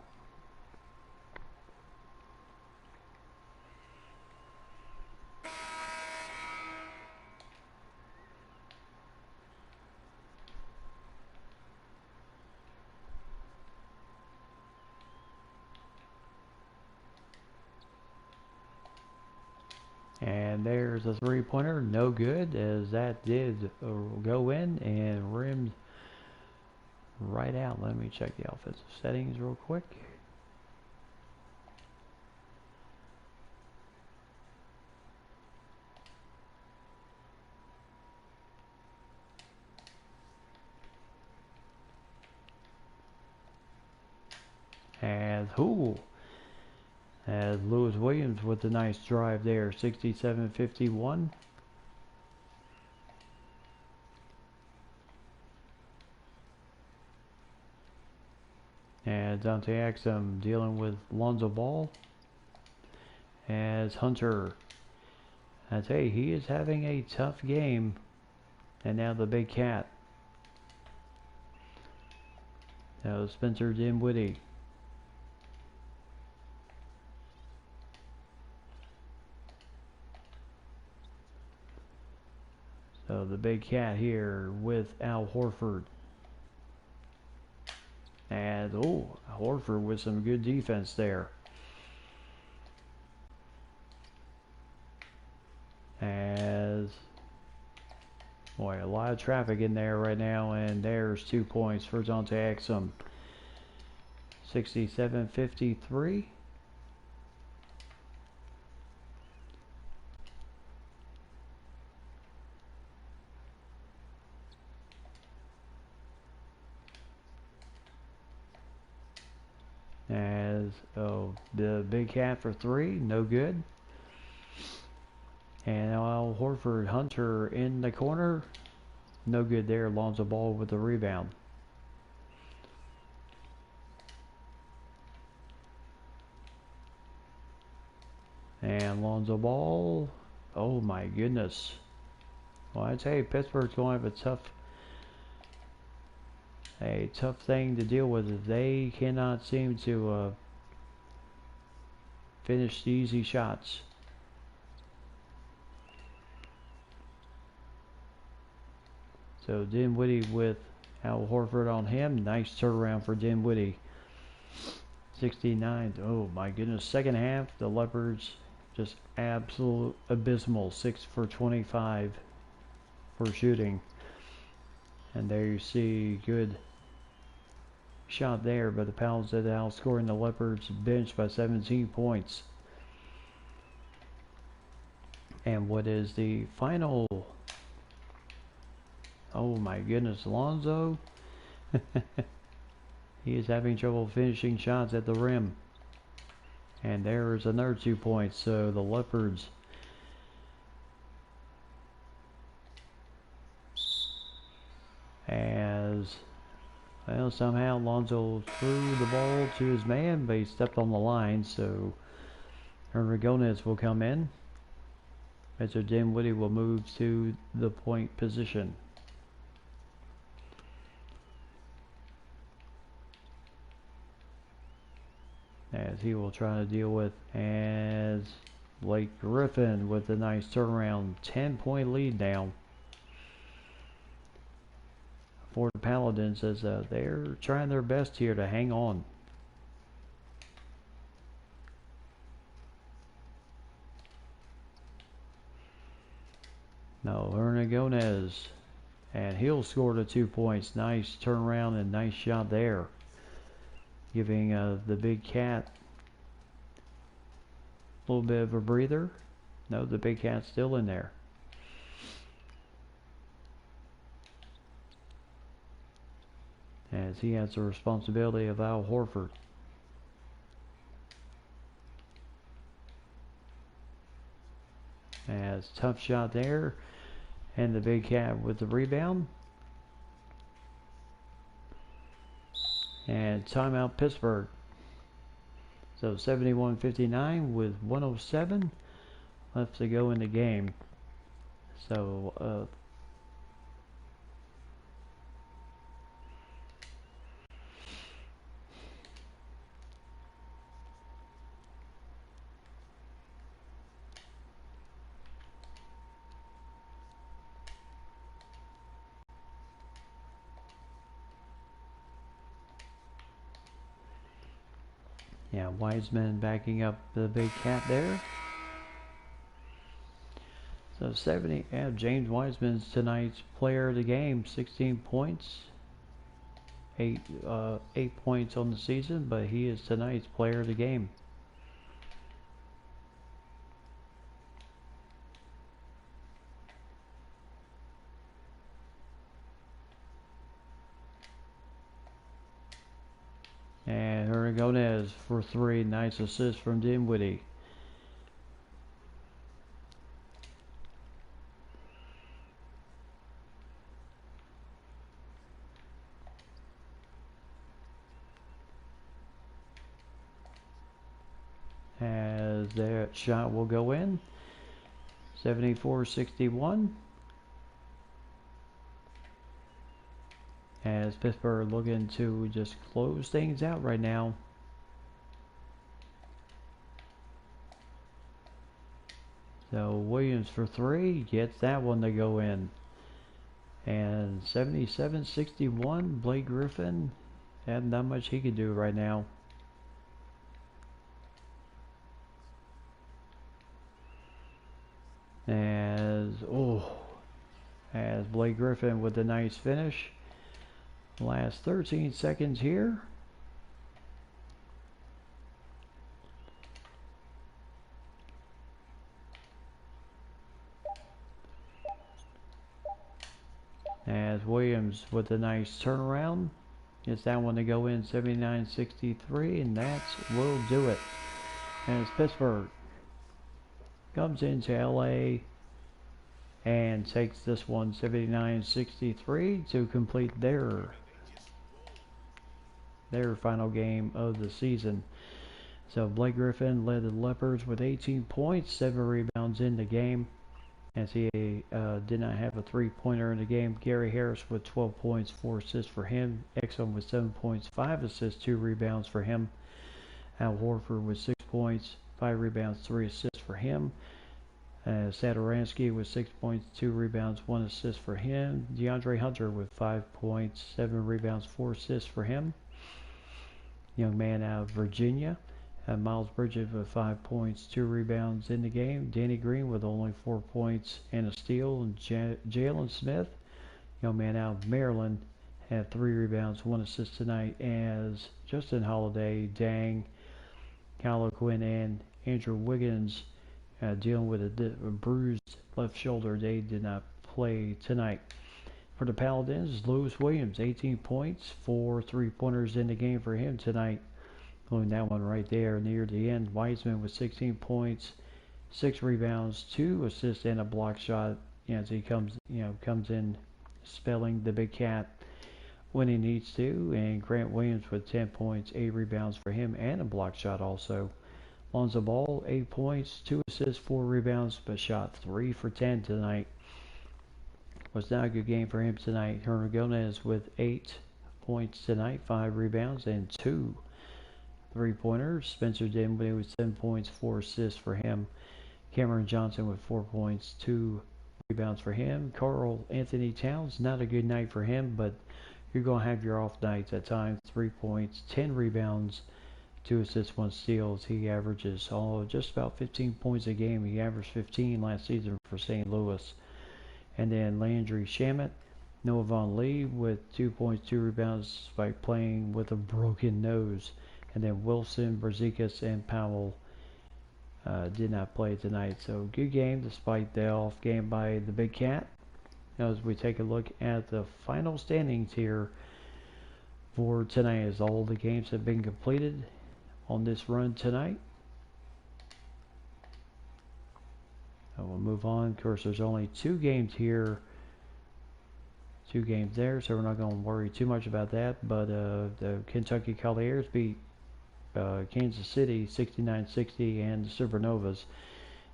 And there's a three-pointer, no good, as that did go in and rimmed right out. Let me check the offensive settings real quick. And as Lewis Williams with the nice drive there, 67-51. And Dante Axum dealing with Lonzo Ball. As Hunter, I tell you, he is having a tough game. And now the big cat. Now Spencer Dinwiddie. So the big cat here with Al Horford. And Horford with some good defense there. As boy, a lot of traffic in there right now, and there's 2 points for Dante Axum. 67-53. As the big cat for three, no good. And Al Horford, Hunter in the corner, no good there. Lonzo Ball with the rebound. And Lonzo Ball, oh my goodness. Well, I tell you, Pittsburgh's going to have a tough thing to deal with. They cannot seem to finish the easy shots. So Dinwiddie with Al Horford on him. Nice turnaround for Dinwiddie. 69. Oh my goodness. Second half, the Leopards just absolute abysmal. 6 for 25 for shooting. And there you see good shot there, but the Pals did outscoring the Leopards bench by 17 points. And what is the final? Oh my goodness, Lonzo. He is having trouble finishing shots at the rim. And there's another 2 points. So the Leopards as well, somehow Lonzo threw the ball to his man, but he stepped on the line, so Hernagones will come in. And so Dinwiddie will move to the point position. As he will try to deal with as Blake Griffin with a nice turnaround, 10-point lead now for the Paladins, as they're trying their best here to hang on. No, Hernagones, and he'll score the 2 points. Nice turnaround and nice shot there, giving the big cat a little bit of a breather. No, the big cat's still in there. As he has the responsibility of Al Horford. As tough shot there, and the big cat with the rebound. And timeout Pittsburgh. So 71-59 with 107 left to go in the game. So yeah, Wiseman backing up the big cat there. So 70. Yeah, James Wiseman's tonight's player of the game. 16 points. 8 points on the season, but he is tonight's player of the game. And Hernan for 3. Nice assist from Dinwiddie. As that shot will go in. 74-61. As Pittsburgh looking to just close things out right now. So Williams for 3 gets that one to go in. And 77-61, Blake Griffin had not much he could do right now. As Blake Griffin with a nice finish. Last 13 seconds here. As Williams with a nice turnaround. Gets that one to go in. 79-63, and that will do it. As Pittsburgh comes into LA and takes this one 79-63 to complete their final game of the season. So Blake Griffin led the Leopards with 18 points, 7 rebounds in the game, as he did not have a three-pointer in the game. Gary Harris with 12 points, 4 assists for him. Exum with 7 points, 5 assists, 2 rebounds for him. Al Horford with 6 points, 5 rebounds, 3 assists for him. Satoransky with 6 points, 2 rebounds, 1 assist for him. DeAndre Hunter with 5 points, 7 rebounds, 4 assists for him. Young man out of Virginia. Miles Bridges with 5 points, 2 rebounds in the game. Danny Green with only 4 points and a steal. And Jalen Smith, young man out of Maryland, had 3 rebounds, 1 assist tonight. As Justin Holiday, Dang, Kyle O'Quinn, and Andrew Wiggins dealing with a bruised left shoulder. They did not play tonight. For the Paladins, Lewis Williams, 18 points, 4 three-pointers in the game for him tonight. Including that one right there near the end. Wiseman with 16 points, 6 rebounds, 2 assists, and a block shot. As he comes in spelling the big cat when he needs to. And Grant Williams with 10 points, 8 rebounds for him, and a block shot also. Lonzo Ball, 8 points, 2 assists, 4 rebounds, but shot 3 for 10 tonight. Was not a good game for him tonight. Hernan Gomez with 8 points tonight, 5 rebounds, and 2 three-pointers. Spencer Dinwiddie with 7 points, 4 assists for him. Cameron Johnson with 4 points, 2 rebounds for him. Karl Anthony Towns, not a good night for him, but you're going to have your off nights at times. 3 points, 10 rebounds, 2 assists, 1 steal. He averages just about 15 points a game. He averaged 15 last season for St. Louis. And then Landry Shamet, Noah Von Lee with 2 points, 2 rebounds, despite playing with a broken nose. And then Wilson, Brzezickas, and Powell did not play tonight. So good game despite the off game by the Big Cat. Now as we take a look at the final standings here for tonight, as all the games have been completed on this run tonight. We'll move on. Of course, there's only 2 games here, 2 games there, so we're not going to worry too much about that. But the Kentucky Cavaliers beat Kansas City 69-60, and the Supernovas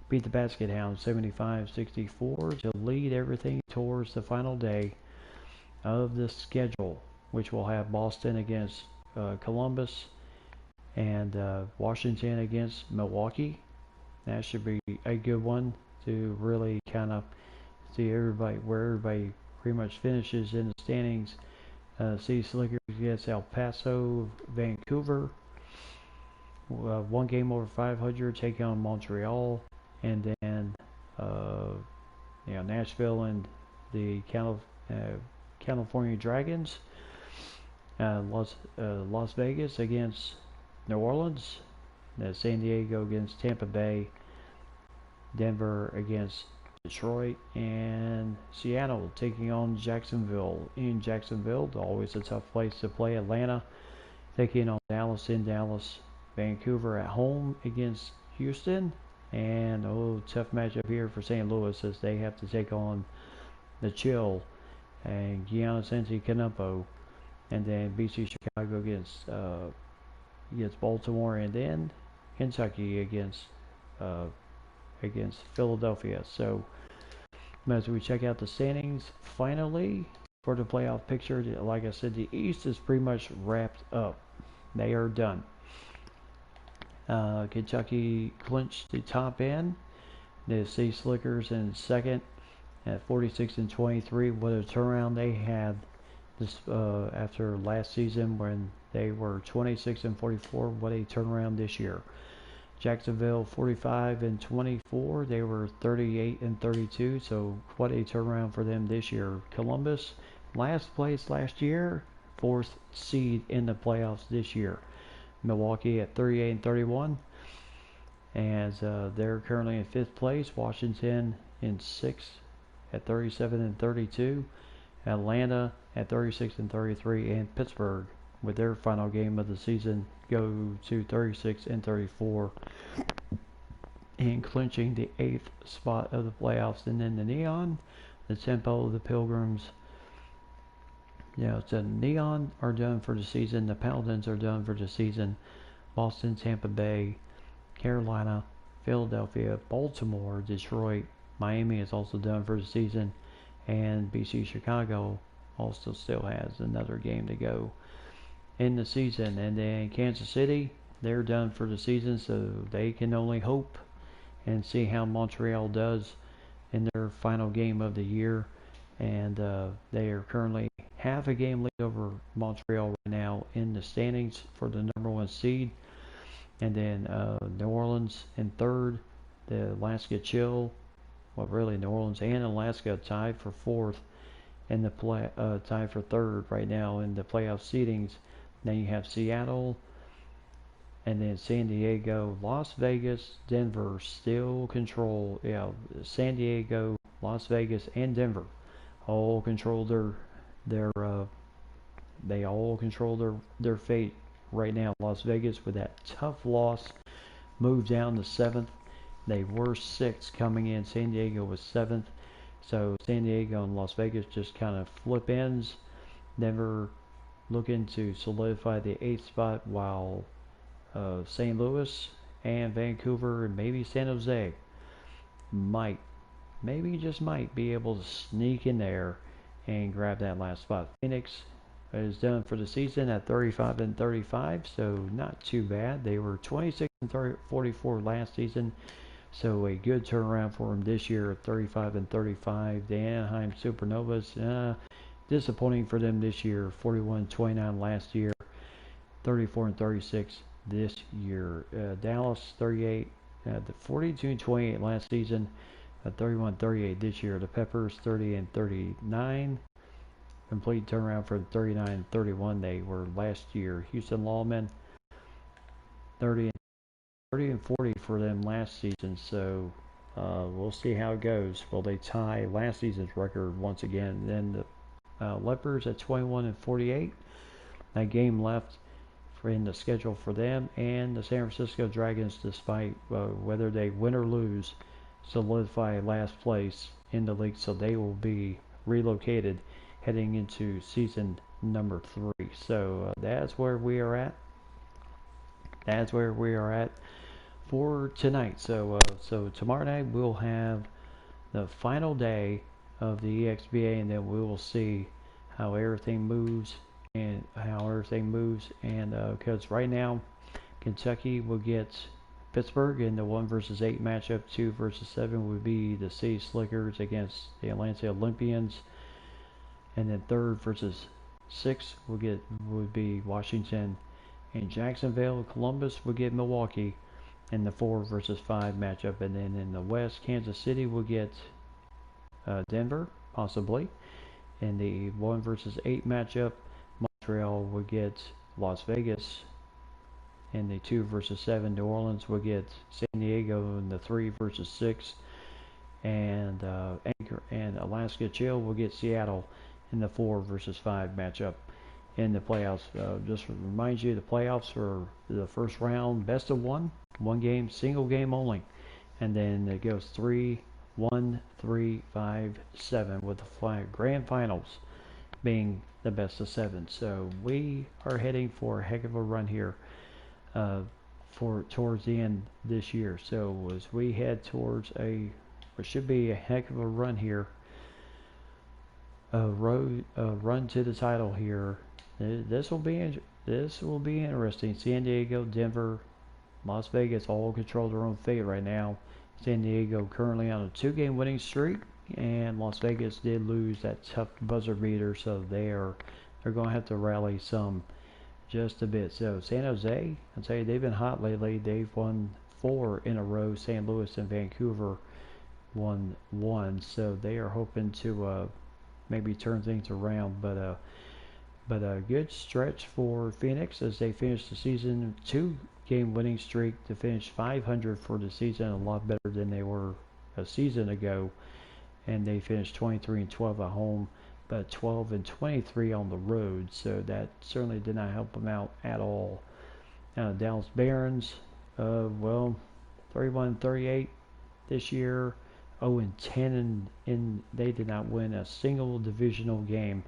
beat the Basket Hounds 75-64 to lead everything towards the final day of the schedule, which will have Boston against Columbus and Washington against Milwaukee. That should be a good one to really kind of see where everybody pretty much finishes in the standings. City Slickers against El Paso, Vancouver. 1 game over 500, taking on Montreal. And then Nashville and the California Dragons. Las Vegas against New Orleans. San Diego against Tampa Bay. Denver against Detroit, and Seattle taking on Jacksonville in Jacksonville. Always a tough place to play. Atlanta taking on Dallas in Dallas. Vancouver at home against Houston. And tough matchup here for St. Louis as they have to take on the Chill and Giannis Antetokounmpo. And then BC Chicago against Baltimore, and then Kentucky against Philadelphia. So as we check out the standings finally for the playoff picture, like I said, the East is pretty much wrapped up. They are done. Kentucky clinched the top end. The Sea Slickers in second at 46-23. What a turnaround they had this after last season when they were 26-44. What a turnaround this year. Jacksonville 45-24. They were 38-32. So what a turnaround for them this year. Columbus, last place last year, fourth seed in the playoffs this year. Milwaukee at 38-31, as they're currently in fifth place. Washington in sixth at 37-32. Atlanta at 36-33, and Pittsburgh, with their final game of the season, go to 36-34 and clinching the 8th spot of the playoffs. And then the Neon, the Tempo, the Pilgrims. So the Neon are done for the season. The Paladins are done for the season. Boston, Tampa Bay, Carolina, Philadelphia, Baltimore, Detroit, Miami is also done for the season. And BC Chicago also still has another game to go in the season. And then Kansas City, they're done for the season, so they can only hope and see how Montreal does in their final game of the year. And they are currently half a game lead over Montreal right now in the standings for the number one seed. And then New Orleans in third, the Alaska Chill. Well, really, New Orleans and Alaska tied for fourth in the tied for third right now in the playoff seedings. Then you have Seattle, and then San Diego, Las Vegas, Denver still control. San Diego, Las Vegas, and Denver all control they all control their fate right now. Las Vegas, with that tough loss, moved down to seventh. They were sixth coming in. San Diego was seventh. So San Diego and Las Vegas just kind of flip ends. Denver looking to solidify the 8th spot, while St. Louis and Vancouver and maybe San Jose just might be able to sneak in there and grab that last spot. Phoenix is done for the season at 35-35, so not too bad. They were 26-44 last season. So a good turnaround for them this year at 35-35. The Anaheim Supernovas, disappointing for them this year. 41-29 last year, 34-36 this year. Dallas 38, the 42-28 last season, 31-38 this year. The Peppers 30-39. Complete turnaround for 39-31 they were last year. Houston Lawmen 30 and 40 for them last season, so we'll see how it goes. Will they tie last season's record once again? Then the Leopards at 21-48. That game left in the schedule for them, and the San Francisco Dragons, despite whether they win or lose, solidify last place in the league, so they will be relocated heading into season number 3. So that's where we are at. That's where we are at for tonight. So tomorrow night we'll have the final day of the eXba, and then we will see how everything moves and because right now Kentucky will get Pittsburgh in the 1 versus 8 matchup. 2 versus 7 would be the Sea Slickers against the Atlanta Olympians, and then 3rd versus 6 would be Washington and Jacksonville. Columbus would get Milwaukee in the 4 versus 5 matchup, and then in the West, Kansas City will get Denver, possibly. In the 1 versus 8 matchup, Montreal will get Las Vegas. In the 2 versus 7, New Orleans will get San Diego. In the 3 versus 6, and Anchor and Alaska Chill will get Seattle in the 4 versus 5 matchup in the playoffs. Just to remind you, the playoffs are the first round, best of one game, single game only, and then it goes 3-1, 3-5, 7, with the grand finals being the best of 7. So we are heading for a heck of a run here for towards the end this year. So as we head towards what should be a heck of a run here, a run to the title here. This will be interesting. San Diego, Denver, Las Vegas all control their own fate right now. San Diego currently on a 2-game winning streak, and Las Vegas did lose that tough buzzer beater, so they're going to have to rally some just a bit. So San Jose, I'll tell you, they've been hot lately. They've won 4 in a row. St. Louis and Vancouver won 1, so they are hoping to maybe turn things around. But a good stretch for Phoenix as they finish the season 2-game winning streak to finish 500 for the season, a lot better than they were a season ago. And they finished 23-12 at home, but 12-23 on the road. So that certainly did not help them out at all. Dallas Barons, 31-38 this year, 0-10, and they did not win a single divisional game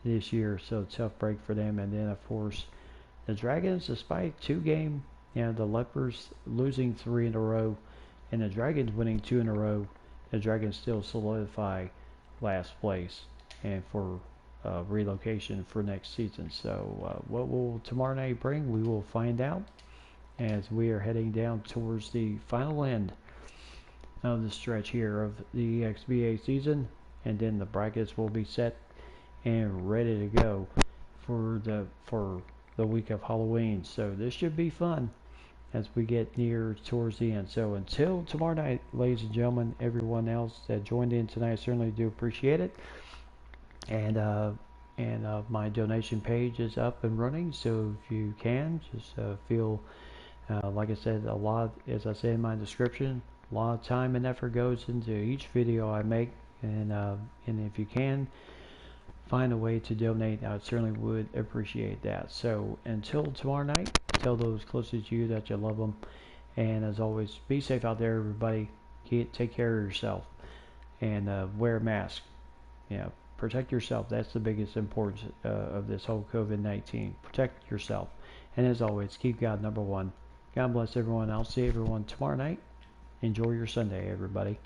this year, so tough break for them. And then of course the Dragons, despite 2-game, the Lepers losing 3 in a row and the Dragons winning 2 in a row, the Dragons still solidify last place and for relocation for next season. So what will tomorrow night bring, we will find out as we are heading down towards the final end of the stretch here of the eXba season, and then the brackets will be set and ready to go for the week of Halloween. So this should be fun as we get near towards the end. So until tomorrow night, ladies and gentlemen, everyone else that joined in tonight, I certainly do appreciate it. And my donation page is up and running, so if you can, just feel like I said, a lot, as I say in my description, a lot of time and effort goes into each video I make, and if you can find a way to donate, I certainly would appreciate that. So until tomorrow night, tell those closest to you that you love them, and as always, be safe out there, everybody. Take care of yourself, and wear a mask. Protect yourself. That's the biggest importance of this whole COVID-19. Protect yourself, and as always, keep God number one. God bless everyone. I'll see everyone tomorrow night. Enjoy your Sunday, everybody.